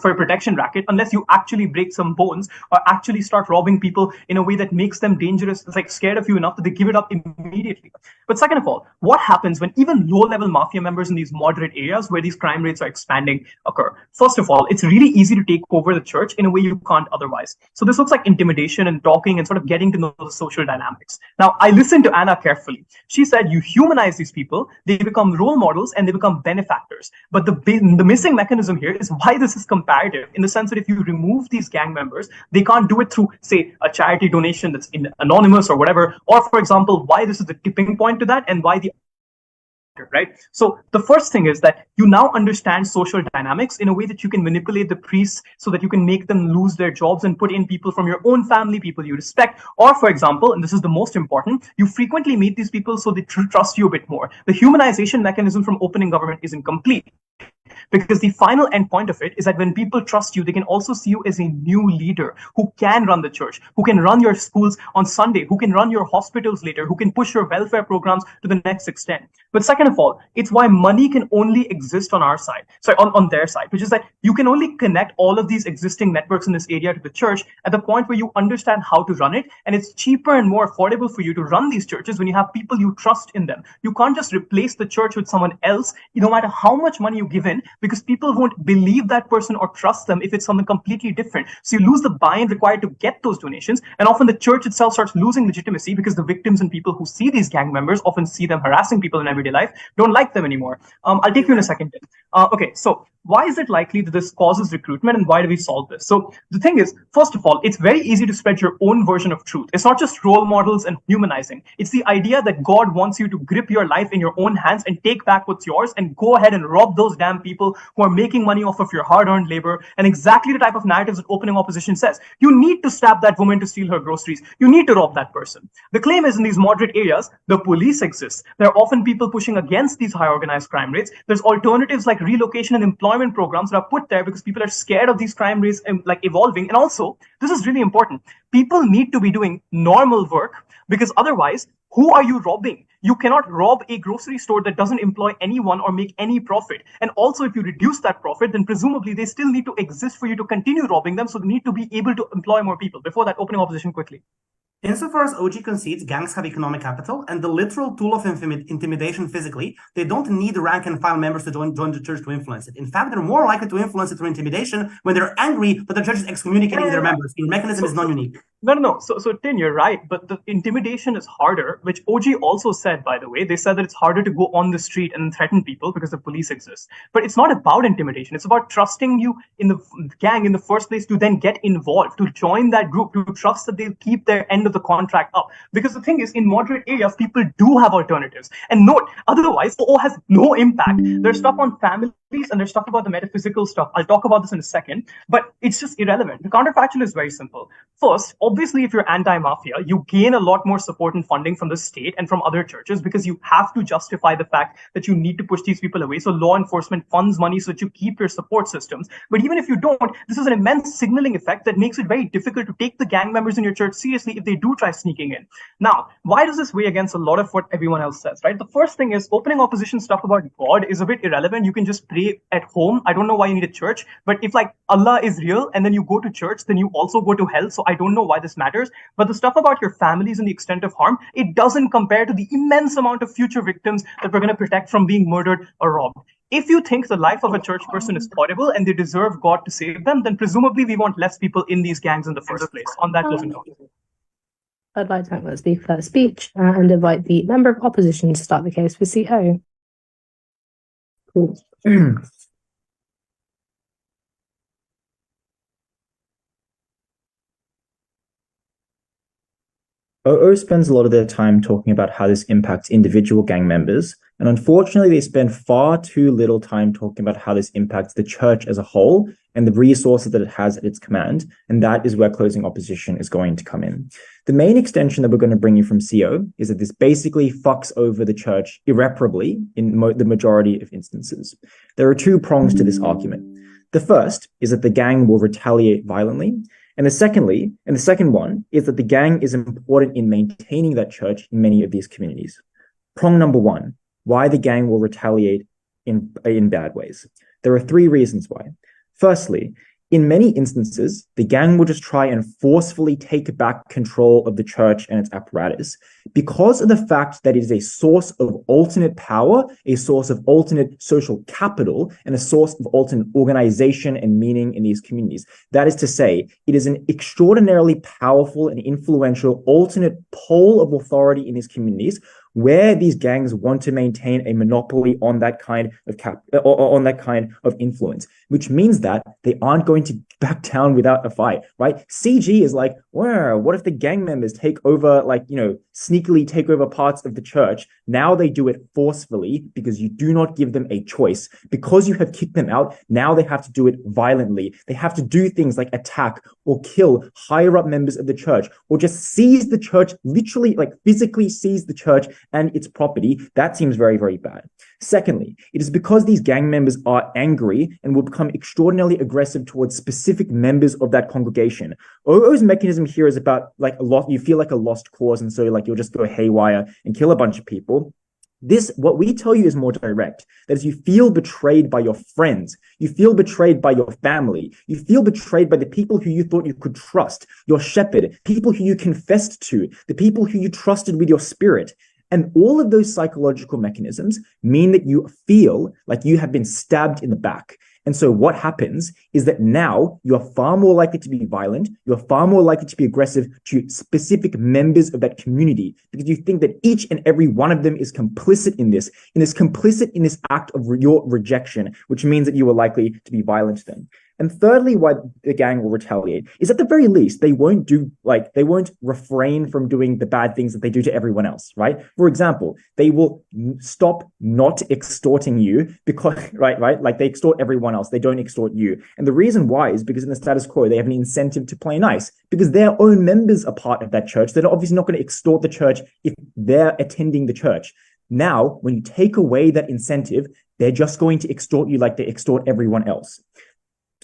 for a protection racket, unless you actually break some bones or actually start robbing people in a way that makes them dangerous, it's like scared of you enough that they give it up immediately. But second of all, what happens when even low-level mafia members in these moderate areas where these crime rates are expanding occur? First of all, it's really easy to take over the church in a way you can't otherwise. So this looks like intimidation and talking and sort of getting to know the social dynamics. Now, I listened to Anna carefully. She said you humanize these people, they become role models and they become benefactors. But the missing mechanism here is why this is comparative, in the sense that if you remove these gang members, they can't do it through, say, a charity donation that's anonymous or whatever, or for example, why this is the tipping point to that and why the right? So the first thing is that you now understand social dynamics in a way that you can manipulate the priests so that you can make them lose their jobs and put in people from your own family, people you respect. Or for example, and this is the most important, you frequently meet these people so they trust you a bit more. The humanization mechanism from opening government is incomplete. Because the final end point of it is that when people trust you, they can also see you as a new leader who can run the church, who can run your schools on Sunday, who can run your hospitals later, who can push your welfare programs to the next extent. But second of all, it's why money can only exist on our side, on their side, which is that you can only connect all of these existing networks in this area to the church at the point where you understand how to run it. And it's cheaper and more affordable for you to run these churches when you have people you trust in them. You can't just replace the church with someone else, no matter how much money you give in, because people won't believe that person or trust them if it's something completely different. So you lose the buy-in required to get those donations, and often the church itself starts losing legitimacy because the victims and people who see these gang members often see them harassing people in everyday life, don't like them anymore. I'll take you in a second. Okay, so why is it likely that this causes recruitment, and why do we solve this? So the thing is, first of all, it's very easy to spread your own version of truth. It's not just role models and humanizing. It's the idea that God wants you to grip your life in your own hands and take back what's yours and go ahead and rob those damn people who are making money off of your hard-earned labor, and exactly the type of narratives that opening opposition says. You need to stab that woman to steal her groceries. You need to rob that person. The claim is in these moderate areas, the police exists. There are often people pushing against these high organized crime rates. There's alternatives like relocation and employment programs that are put there because people are scared of these crime rates like evolving. And also, this is really important. People need to be doing normal work, because otherwise, who are you robbing? You cannot rob a grocery store that doesn't employ anyone or make any profit. And also, if you reduce that profit, then presumably they still need to exist for you to continue robbing them. So they need to be able to employ more people. Before that, opening opposition quickly. Insofar as OG concedes, gangs have economic capital and the literal tool of intimidation physically, they don't need rank and file members to join the church to influence it. In fact, they're more likely to influence it through intimidation when they're angry that the church is excommunicating their members. The mechanism is non-unique. No. So Tin, you're right, but the intimidation is harder, which OG also said, by the way. They said that it's harder to go on the street and threaten people because the police exists. But it's not about intimidation. It's about trusting you in the gang in the first place to then get involved, to join that group, to trust that they'll keep their end of the contract up. Because the thing is, in moderate areas, people do have alternatives. And note, otherwise, OO has no impact. There's stuff on families and there's stuff about the metaphysical stuff. I'll talk about this in a second, but it's just irrelevant. The counterfactual is very simple. First, obviously, if you're anti-mafia, you gain a lot more support and funding from the state and from other churches because you have to justify the fact that you need to push these people away. So law enforcement funds money so that you keep your support systems. But even if you don't, this is an immense signaling effect that makes it very difficult to take the gang members in your church seriously if they do try sneaking in. Now, why does this weigh against a lot of what everyone else says, right? The first thing is opening opposition stuff about God is a bit irrelevant. You can just pray pray at home. I don't know why you need a church. But if like Allah is real and then you go to church, then you also go to hell. So I don't know why this matters. But the stuff about your families and the extent of harm, it doesn't compare to the immense amount of future victims that we're going to protect from being murdered or robbed. If you think the life of a church person is horrible and they deserve God to save them, then presumably we want less people in these gangs in the first place. On that note. I'd like to thank the speaker for that speech and invite the member of opposition to start the case for CO. Cool. OO spends a lot of their time talking about how this impacts individual gang members, and unfortunately they spend far too little time talking about how this impacts the church as a whole and the resources that it has at its command, and that is where closing opposition is going to come in. The main extension that we're going to bring you from CO is that this basically fucks over the church irreparably in the majority of instances. There are two prongs to this argument. The first is that the gang will retaliate violently, and the second one is that the gang is important in maintaining that church in many of these communities. Prong number one, why the gang will retaliate in bad ways. There are three reasons why. Firstly, in many instances, the gang will just try and forcefully take back control of the church and its apparatus because of the fact that it is a source of alternate power, a source of alternate social capital, and a source of alternate organization and meaning in these communities. That is to say, it is an extraordinarily powerful and influential alternate pole of authority in these communities where these gangs want to maintain a monopoly on that kind of influence, which means that they aren't going to back down without a fight, right? CG is like, well, what if the gang members take over, sneakily take over parts of the church? Now they do it forcefully because you do not give them a choice. Because you have kicked them out, now they have to do it violently. They have to do things like attack or kill higher up members of the church, or just seize the church, literally, physically seize the church and its property. That seems very, very bad. Secondly, it is because these gang members are angry and will become extraordinarily aggressive towards specific members of that congregation. OO's mechanism here is about you feel like a lost cause, and so you'll just go haywire and kill a bunch of people. What we tell you is more direct. That is, you feel betrayed by your friends. You feel betrayed by your family. You feel betrayed by the people who you thought you could trust, your shepherd, people who you confessed to, the people who you trusted with your spirit. And all of those psychological mechanisms mean that you feel like you have been stabbed in the back. And so what happens is that now you are far more likely to be violent. You're far more likely to be aggressive to specific members of that community because you think that each and every one of them is complicit in this act of your rejection, which means that you are likely to be violent to them. And thirdly, why the gang will retaliate is at the very least, they won't refrain from doing the bad things that they do to everyone else, right? For example, they will stop not extorting you because, right? Like they extort everyone else. They don't extort you. And the reason why is because in the status quo, they have an incentive to play nice because their own members are part of that church. They're obviously not going to extort the church if they're attending the church. Now, when you take away that incentive, they're just going to extort you like they extort everyone else.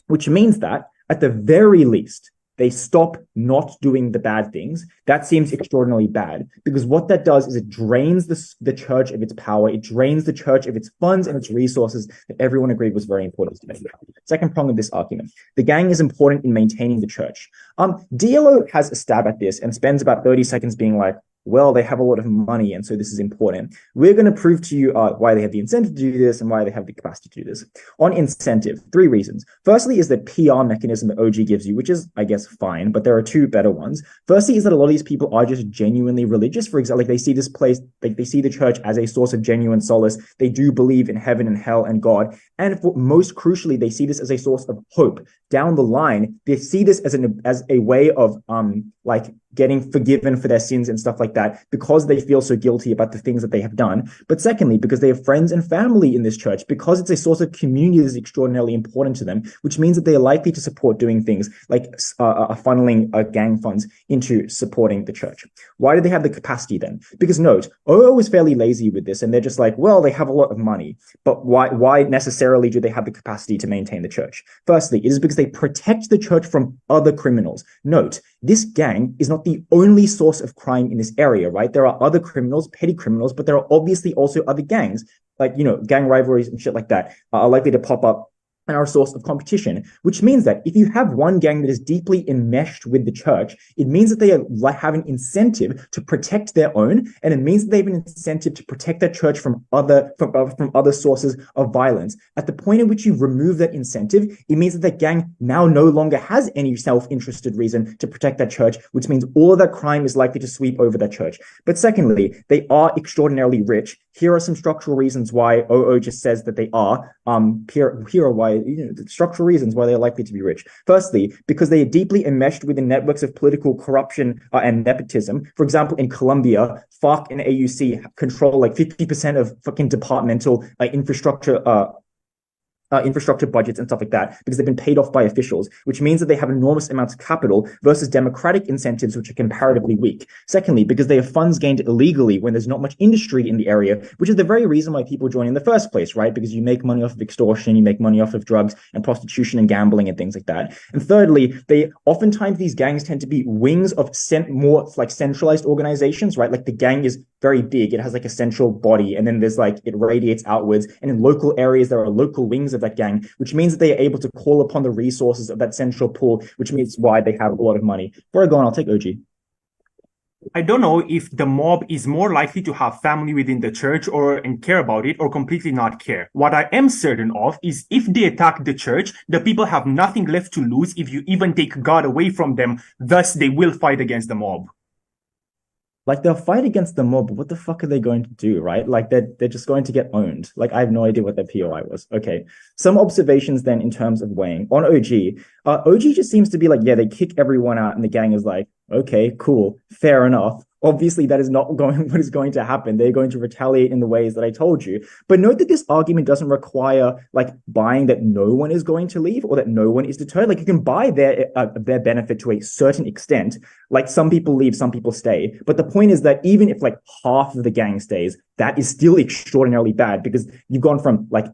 Which means that, at the very least, they stop not doing the bad things. That seems extraordinarily bad because what that does is it drains the church of its power. It drains the church of its funds and its resources that everyone agreed was very important to make. Second prong of this argument. The gang is important in maintaining the church. DLO has a stab at this and spends about 30 seconds being like, well, they have a lot of money, and so this is important. We're going to prove to you why they have the incentive to do this and why they have the capacity to do this. On incentive, three reasons. Firstly is the PR mechanism that OG gives you, which is, I guess, fine, but there are two better ones. Firstly is that a lot of these people are just genuinely religious. For example, they see this place, they see the church as a source of genuine solace. They do believe in heaven and hell and God. And most crucially, they see this as a source of hope. Down the line, they see this as a way of getting forgiven for their sins and stuff like that because they feel so guilty about the things that they have done. But secondly, because they have friends and family in this church, because it's a source of community that is extraordinarily important to them, which means that they are likely to support doing things like funneling gang funds into supporting the church. Why do they have the capacity then? Because note, OO is fairly lazy with this and they're just like, well, they have a lot of money, but why necessarily do they have the capacity to maintain the church? Firstly, it is because they protect the church from other criminals. Note, this gang is not the only source of crime in this area, right? There are other criminals, petty criminals, but there are obviously also other gangs, like, gang rivalries and shit like that are likely to pop up and are a source of competition, which means that if you have one gang that is deeply enmeshed with the church, it means that they have an incentive to protect their own, and it means that they have an incentive to protect their church from other sources of violence. At the point in which you remove that incentive, it means that the gang now no longer has any self-interested reason to protect that church, which means all of that crime is likely to sweep over that church. But secondly, they are extraordinarily rich. Here are some structural reasons why OO just says that they are. Here are why, the structural reasons why they're likely to be rich. Firstly, because they are deeply enmeshed within networks of political corruption and nepotism. For example, in Colombia, FARC and AUC control like 50% of fucking departmental infrastructure budgets and stuff like that, because they've been paid off by officials, which means that they have enormous amounts of capital versus democratic incentives, which are comparatively weak. Secondly, because they have funds gained illegally when there's not much industry in the area, which is the very reason why people join in the first place, right? Because you make money off of extortion, you make money off of drugs and prostitution and gambling and things like that. And thirdly, these gangs tend to be wings of more like centralized organizations, right? Like the gang is very big, it has like a central body, and then there's like, it radiates outwards, and in local areas there are local wings of that gang, which means that they are able to call upon the resources of that central pool, which means why they have a lot of money. Before I go on, I'll take OG. I don't know if the mob is more likely to have family within the church and care about it, or completely not care. What I am certain of is if they attack the church, the people have nothing left to lose if you even take God away from them. Thus, they will fight against the mob. Like, they'll fight against the mob, but what the fuck are they going to do, right? Like, they're just going to get owned. Like, I have no idea what their POI was. Okay. Some observations then in terms of weighing. On OG, OG just seems to be like, yeah, they kick everyone out, and the gang is like, okay, cool, fair enough. Obviously, that is not what is going to happen. They're going to retaliate in the ways that I told you. But note that this argument doesn't require like buying that no one is going to leave or that no one is deterred. Like, you can buy their benefit to a certain extent. Like, some people leave, some people stay. But the point is that even if like half of the gang stays, that is still extraordinarily bad, because you've gone from like,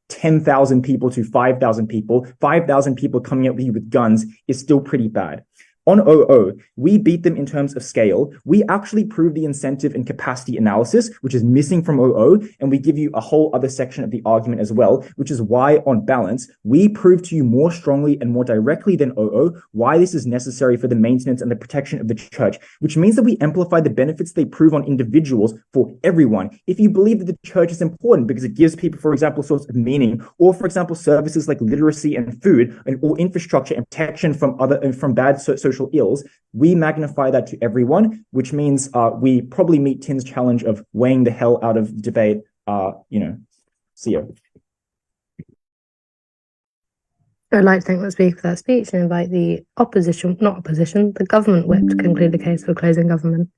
10,000 people to 5,000 people. 5,000 people coming at you with guns is still pretty bad. On OO, we beat them in terms of scale. We actually prove the incentive and capacity analysis, which is missing from OO, and we give you a whole other section of the argument as well, which is why, on balance, we prove to you more strongly and more directly than OO why this is necessary for the maintenance and the protection of the church, which means that we amplify the benefits they prove on individuals for everyone. If you believe that the church is important because it gives people, for example, a source of meaning, or, for example, services like literacy and food, or infrastructure and protection from bad social ills, we magnify that to everyone, which means we probably meet Tin's challenge of weighing the hell out of debate. See you. I'd like to thank the speaker for that speech and invite the the government whip to conclude the case for closing government.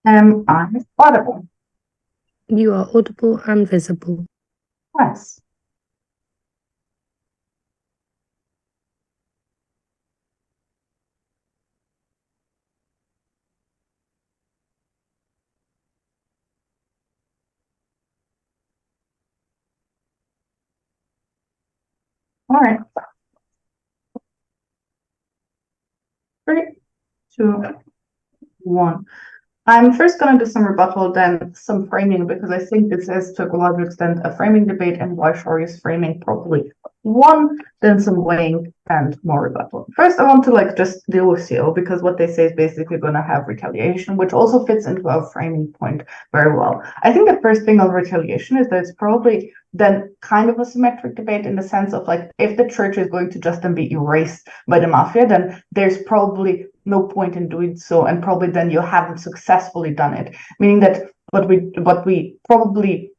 I'm audible. You are audible and visible. Yes. All right. 3, 2, 1. I'm first going to do some rebuttal, then some framing, because I think this is, to a large extent, a framing debate, and why Shaurya's framing probably won, then some weighing and more rebuttal. First, I want to just deal with CO, because what they say is basically going to have retaliation, which also fits into our framing point very well. I think the first thing on retaliation is that it's probably then kind of a symmetric debate, in the sense of if the church is going to just then be erased by the mafia, then there's probably no point in doing so, and probably then you haven't successfully done it. Meaning that what we probably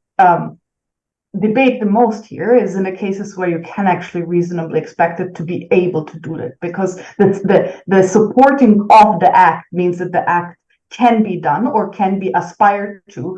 debate the most here is in the cases where you can actually reasonably expect it to be able to do it, because the supporting of the act means that the act can be done or can be aspired to,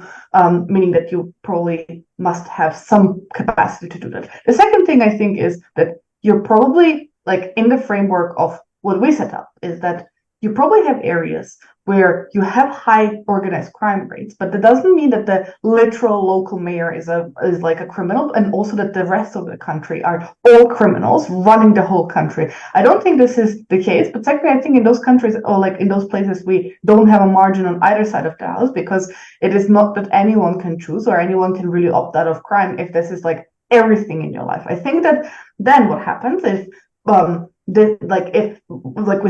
meaning that you probably must have some capacity to do that. The second thing I think is that you're probably in the framework of what we set up, is that you probably have areas where you have high organized crime rates, but that doesn't mean that the literal local mayor is like a criminal, and also that the rest of the country are all criminals running the whole country. I don't think this is the case, but secondly, I think in those countries, or like in those places, we don't have a margin on either side of the house, because it is not that anyone can choose or anyone can really opt out of crime if this is like everything in your life. I think that then what happens is with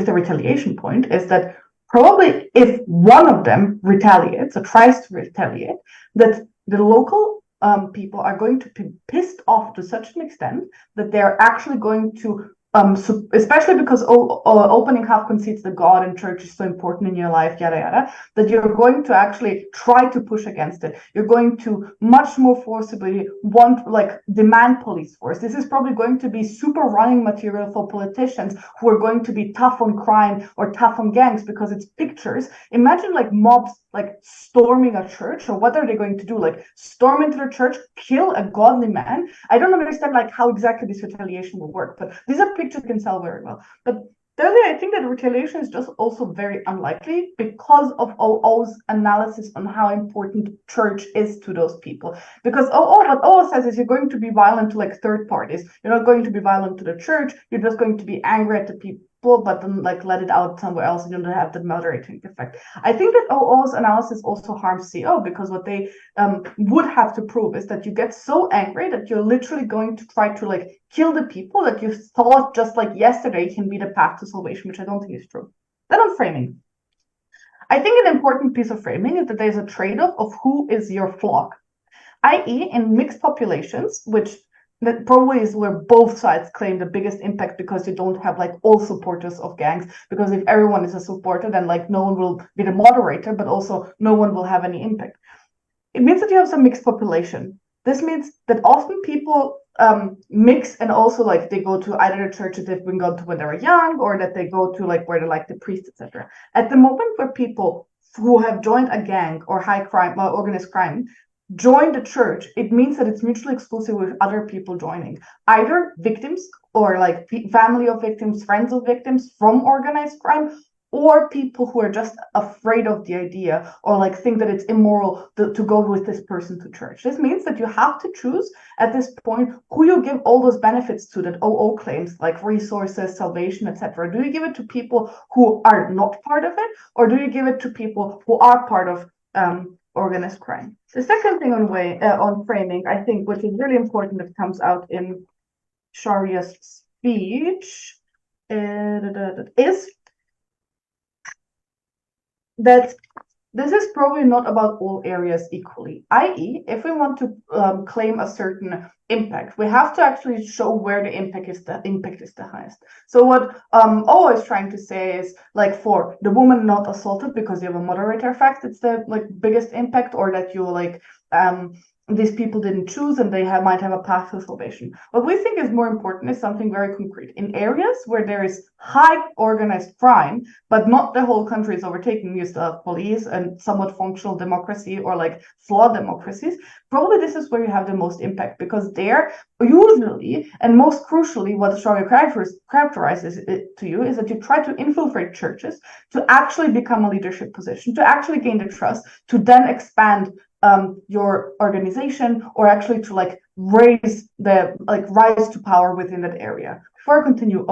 the retaliation point is that probably if one of them retaliates or tries to retaliate, that the local people are going to be pissed off to such an extent that they're actually going to especially because opening half concedes that God and church is so important in your life, yada yada, that you're going to actually try to push against it. You're going to much more forcibly demand police force. This is probably going to be super running material for politicians who are going to be tough on crime or tough on gangs because it's pictures. Imagine like mobs like storming a church, or what are they going to do? Like storm into the church, kill a godly man? I don't understand like how exactly this retaliation will work, but these are pictures can sell very well. But thirdly, I think that retaliation is just also very unlikely because of OO's analysis on how important church is to those people. Because what OO says is you're going to be violent to like third parties. You're not going to be violent to the church. You're just going to be angry at the people, but then like let it out somewhere else and you don't have the moderating effect. I think that OO's analysis also harms CO, because what they would have to prove is that you get so angry that you're literally going to try to like kill the people that you thought just like yesterday can be the path to salvation, which I don't think is true. Then on framing, I think an important piece of framing is that there's a trade-off of who is your flock, i.e. in mixed populations, which that probably is where both sides claim the biggest impact, because you don't have like all supporters of gangs, because if everyone is a supporter, then like no one will be the moderator, but also no one will have any impact. It means that you have some mixed population. This means that often people mix, and also like they go to either the churches they've been gone to when they were young, or that they go to like where they like the priest, etc. At the moment where people who have joined a gang or high crime or organized crime join the church, it means that it's mutually exclusive with other people joining, either victims or like family of victims, friends of victims from organized crime, or people who are just afraid of the idea or like think that it's immoral to go with this person to church. This means that you have to choose at this point who you give all those benefits to that OO claims, like resources, salvation, etc. Do you give it to people who are not part of it, or do you give it to people who are part of organized crime? The second thing on framing, I think, which is really important that comes out in Shaurya's speech, is that this is probably not about all areas equally, i.e. if we want to claim a certain impact, we have to actually show where the impact is the highest. So what OO is trying to say is, like, for the woman not assaulted because you have a moderator effect, it's the like biggest impact, or that you like these people didn't choose and they might have a path to salvation. What we think is more important is something very concrete. In areas where there is high organized crime, but not the whole country is overtaken, you still have police and somewhat functional democracy or like flawed democracies, probably this is where you have the most impact, because there usually, and most crucially, what Shaurya characterizes it to you is that you try to infiltrate churches to actually become a leadership position, to actually gain the trust, to then expand your organization, or actually to like rise to power within that area. Before I continue,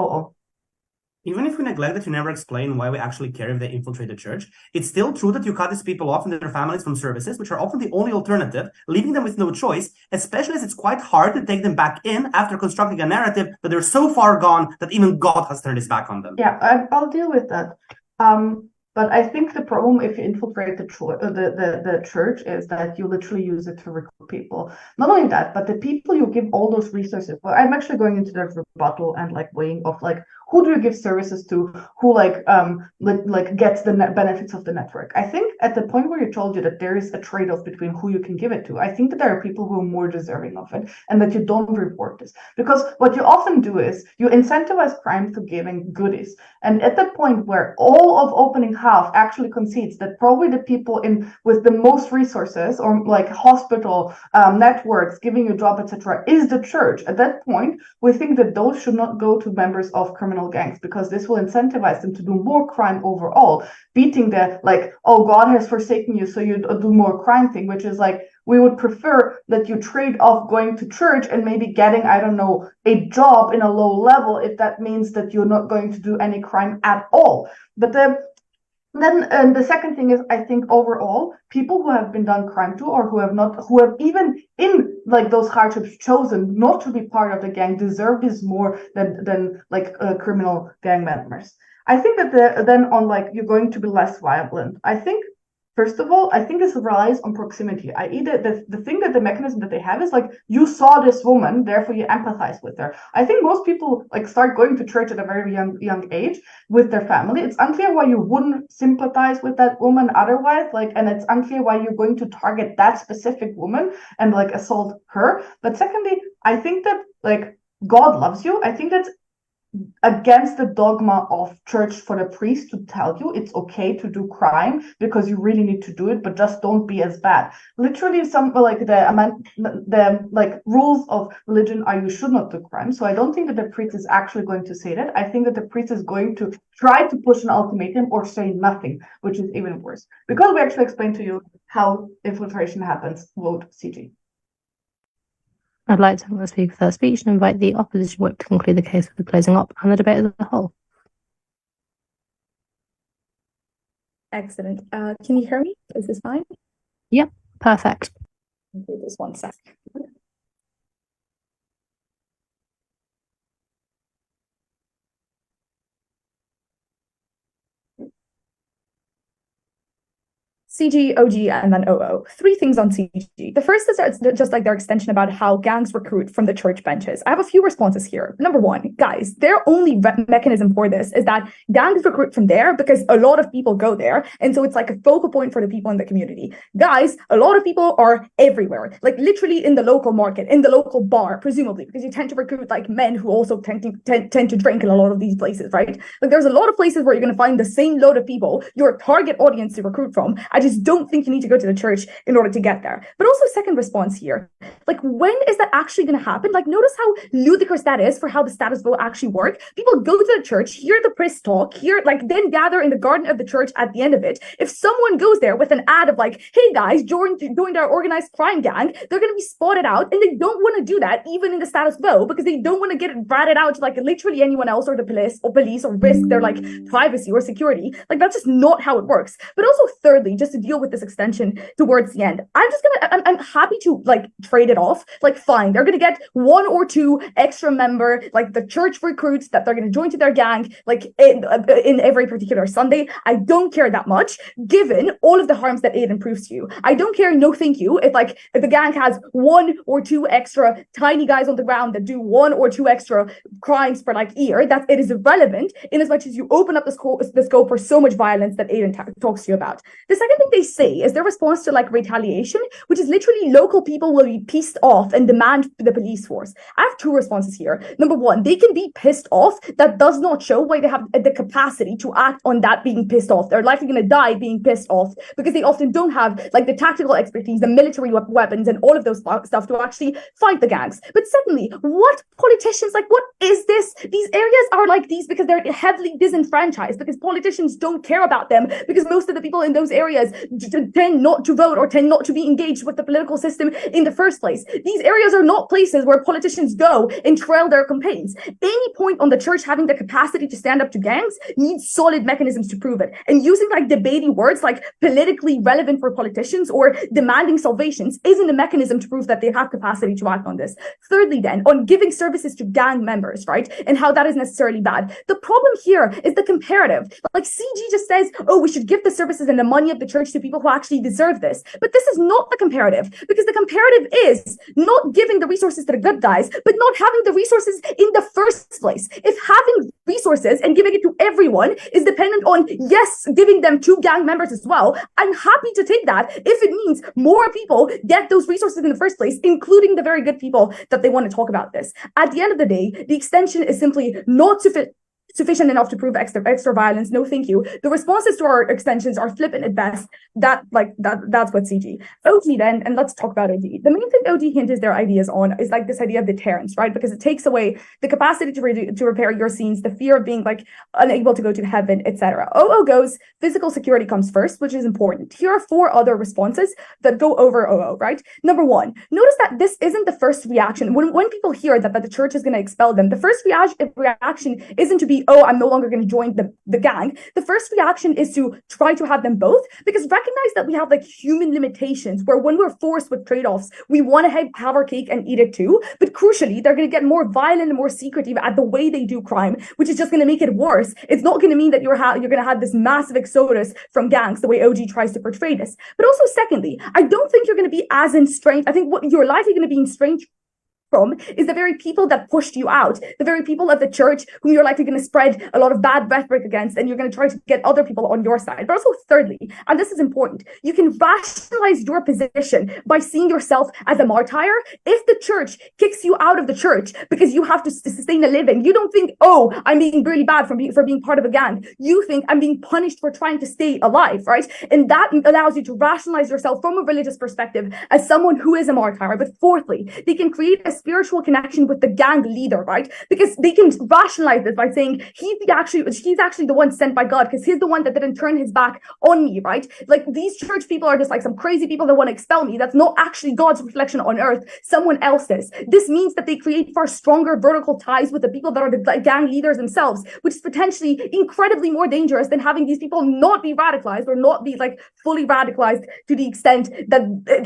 even if we neglect that you never explain why we actually care if they infiltrate the church, it's still true that you cut these people off and their families from services, which are often the only alternative, leaving them with no choice, especially as it's quite hard to take them back in after constructing a narrative that they're so far gone that even God has turned his back on them. Yeah, I'll deal with that. But I think the problem if you infiltrate the church is that you literally use it to recruit people. Not only that, but the people you give all those resources. Well, I'm actually going into the rebuttal and like weighing of like who do you give services to, who like gets the benefits of the network. I think at the point where you told you that there is a trade-off between who you can give it to, I think that there are people who are more deserving of it, and that you don't report this. Because what you often do is you incentivize crime through giving goodies. And at the point where all of opening half actually concedes that probably the people with the most resources, or like hospital networks giving you a job, etc., is the church, at that point we think that those should not go to members of criminal criminal gangs, because this will incentivize them to do more crime overall, beating the like, oh, God has forsaken you, so you do more crime thing, which is like, we would prefer that you trade off going to church and maybe getting, I don't know, a job in a low level, if that means that you're not going to do any crime at all. But then the second thing is, I think overall, people who have been done crime to, or who have even in like those hardships chosen not to be part of the gang, deserve this more than like criminal gang members. I think that then on like, you're going to be less violent. I think, first of all, I think this relies on proximity, i.e. the thing that the mechanism that they have is like, you saw this woman, therefore you empathize with her. I think most people like start going to church at a very young age with their family. It's unclear why you wouldn't sympathize with that woman otherwise, like, and it's unclear why you're going to target that specific woman and like assault her. But secondly, I think that like, God loves you. I think that's against the dogma of church for the priest to tell you it's okay to do crime because you really need to do it, but just don't be as bad. Literally, some like the like rules of religion are you should not do crime. So I don't think that the priest is actually going to say that. I think that the priest is going to try to push an ultimatum or say nothing, which is even worse. Because we actually explained to you how infiltration happens. Vote CG. I'd like to thank the speaker for their speech and invite the opposition whip to conclude the case with the closing up and the debate as a whole. Excellent. Can you hear me? Is this fine? Yep, perfect. Okay, just 1 sec. CG, OG, and then OO. 3 things on CG. The first is just like their extension about how gangs recruit from the church benches. I have a few responses here. Number 1, guys, their only mechanism for this is that gangs recruit from there because a lot of people go there. And so it's like a focal point for the people in the community. Guys, a lot of people are everywhere, like literally in the local market, in the local bar, presumably, because you tend to recruit like men who also tend to drink in a lot of these places, right? Like there's a lot of places where you're going to find the same load of people, your target audience to recruit from. I just don't think you need to go to the church in order to get there. But also second response here, like when is that actually going to happen? Like notice how ludicrous that is for how the status quo actually work. People go to the church, hear the priest talk, then gather in the garden of the church at the end of it. If someone goes there with an ad of like, hey guys, join our organized crime gang, they're going to be spotted out, and they don't want to do that even in the status quo because they don't want to get ratted out to like literally anyone else or the police or risk their like privacy or security. Like that's just not how it works. But also thirdly, just to deal with this extension towards the end, I'm happy to like trade it off. Like fine, they're gonna get 1 or 2 extra member, like the church recruits that they're gonna join to their gang, like in every particular Sunday. I don't care that much, given all of the harms that Aidan proves to you. I don't care, no thank you, if the gang has 1 or 2 extra tiny guys on the ground that do 1 or 2 extra crimes per like year. That it is irrelevant in as much as you open up the scope for so much violence that Aidan talks to you about. The second thing they say is their response to like retaliation, which is literally local people will be pissed off and demand the police force. I have 2 responses here. Number 1, they can be pissed off. That does not show why they have the capacity to act on that being pissed off. They're likely going to die being pissed off because they often don't have like the tactical expertise, the military weapons, and all of those stuff to actually fight the gangs. But secondly, what politicians, like what is this? These areas are like these because they're heavily disenfranchised, because politicians don't care about them, because most of the people in those areas tend not to vote or tend not to be engaged with the political system in the first place. These areas are not places where politicians go and trail their campaigns. Any point on the church having the capacity to stand up to gangs needs solid mechanisms to prove it. And using like debating words like politically relevant for politicians or demanding salvations isn't a mechanism to prove that they have capacity to act on this. Thirdly, then, on giving services to gang members, right? And how that is necessarily bad. The problem here is the comparative. Like CG just says, oh, we should give the services and the money of the church to people who actually deserve this. But this is not the comparative, because the comparative is not giving the resources to the good guys, but not having the resources in the first place. If having resources and giving it to everyone is dependent on, yes, giving them to gang members as well, I'm happy to take that if it means more people get those resources in the first place, including the very good people that they want to talk about this. At the end of the day, the extension is simply not sufficient enough to prove extra violence. No, thank you. The responses to our extensions are flippant at best. That's what CG. OG then, and let's talk about OD. The main thing OD hinges their ideas on is like this idea of deterrence, right? Because it takes away the capacity to repair your scenes, the fear of being like unable to go to heaven, etc. OO goes, physical security comes first, which is important. Here are 4 other responses that go over OO, right? Number 1, notice that this isn't the first reaction. When people hear that the church is going to expel them, the first reaction isn't to be, oh, I'm no longer going to join the gang. The first reaction is to try to have them both, because recognize that we have like human limitations where when we're forced with trade-offs, we want to have our cake and eat it too. But crucially, they're going to get more violent and more secretive at the way they do crime, which is just going to make it worse. It's not going to mean that you're going to have this massive exodus from gangs the way OG tries to portray this. But also, secondly, I don't think you're going to be as estranged. I think what you're likely going to be estranged from is the very people that pushed you out, the very people of the church whom you're likely going to spread a lot of bad rhetoric against, and you're going to try to get other people on your side. But also, thirdly, and this is important, you can rationalize your position by seeing yourself as a martyr. If the church kicks you out of the church because you have to sustain a living, you don't think, oh, I'm being really bad for being part of a gang. You think I'm being punished for trying to stay alive, right? And that allows you to rationalize yourself from a religious perspective as someone who is a martyr. But fourthly, they can create a spiritual connection with the gang leader, right? Because they can rationalize this by saying he's actually the one sent by God because he's the one that didn't turn his back on me, right? Like these church people are just like some crazy people that want to expel me. That's not actually God's reflection on earth, someone else's. This means that they create far stronger vertical ties with the people that are the gang leaders themselves, which is potentially incredibly more dangerous than having these people not be radicalized or not be like fully radicalized to the extent that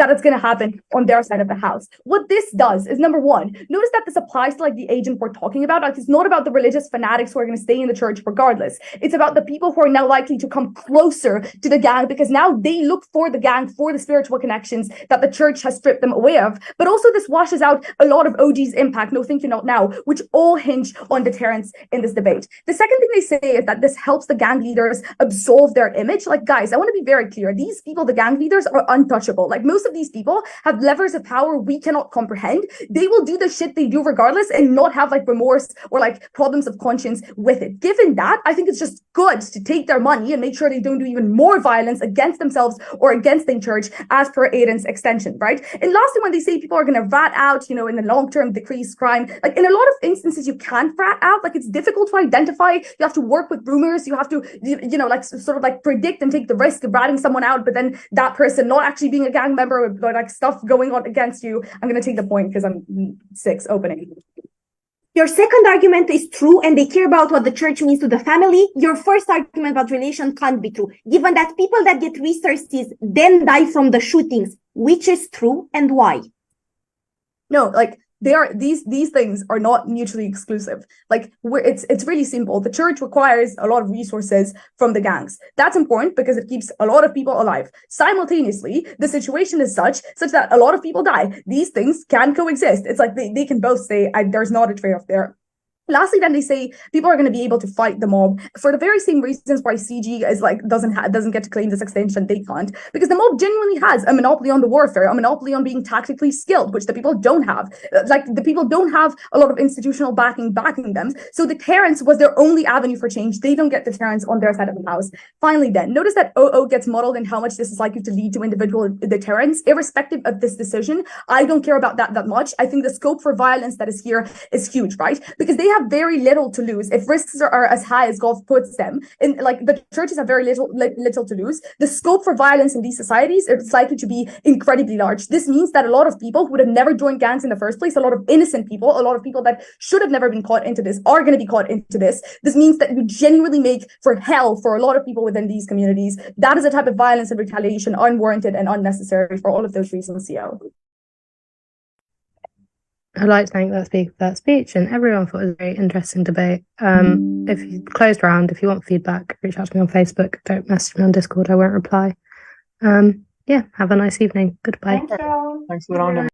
it's going to happen on their side of the house. What this does is, number 1, notice that this applies to like the agent we're talking about. Like, it's not about the religious fanatics who are going to stay in the church regardless. It's about the people who are now likely to come closer to the gang because now they look for the gang for the spiritual connections that the church has stripped them away of. But also this washes out a lot of OG's impact, no thank you not now, which all hinge on deterrence in this debate. The second thing they say is that this helps the gang leaders absolve their image. Like, guys, I want to be very clear. These people, the gang leaders, are untouchable. Like, most of these people have levers of power we cannot comprehend. They will do the shit they do regardless and not have like remorse or like problems of conscience with it. Given that, I think it's just good to take their money and make sure they don't do even more violence against themselves or against the church as per Aidan's extension, right? And lastly, when they say people are going to rat out, in the long term decrease crime, like in a lot of instances you can't rat out. Like, it's difficult to identify. You have to work with rumors. You have to like sort of like predict and take the risk of ratting someone out, but then that person not actually being a gang member or like stuff going on against you. I'm going to take the point because I'm 6 opening. Your second argument is true, and they care about what the church means to the family. Your first argument about relation can't be true, given that people that get resources then die from the shootings. Which is true and why? No, like these things are not mutually exclusive. Like, it's really simple. The church requires a lot of resources from the gangs. That's important because it keeps a lot of people alive. Simultaneously, the situation is such that a lot of people die. These things can coexist. It's like they can both say there's not a trade-off there. Lastly, then they say people are going to be able to fight the mob for the very same reasons why CG is like doesn't get to claim this extension. They can't, because the mob genuinely has a monopoly on the warfare, a monopoly on being tactically skilled, which the people don't have. Like, the people don't have a lot of institutional backing them. So deterrence was their only avenue for change. They don't get deterrence on their side of the house. Finally, then notice that OO gets muddled in how much this is likely to lead to individual deterrence, irrespective of this decision. I don't care about that much. I think the scope for violence that is here is huge, right? Because they have very little to lose if risks are as high as golf puts them. And like, the churches have very little to lose. The scope for violence in these societies is likely to be incredibly large. This means that a lot of people who would have never joined gangs in the first place, a lot of innocent people, a lot of people that should have never been caught into this are going to be caught into this. This means that you genuinely make for hell for a lot of people within these communities. That is a type of violence and retaliation unwarranted and unnecessary for all of those reasons, CO. I'd like to thank that speaker for that speech, and everyone thought it was a very interesting debate. If you closed round, if you want feedback, reach out to me on Facebook. Don't message me on Discord, I won't reply. Yeah, have a nice evening. Goodbye. Thank you. Thanks for the round.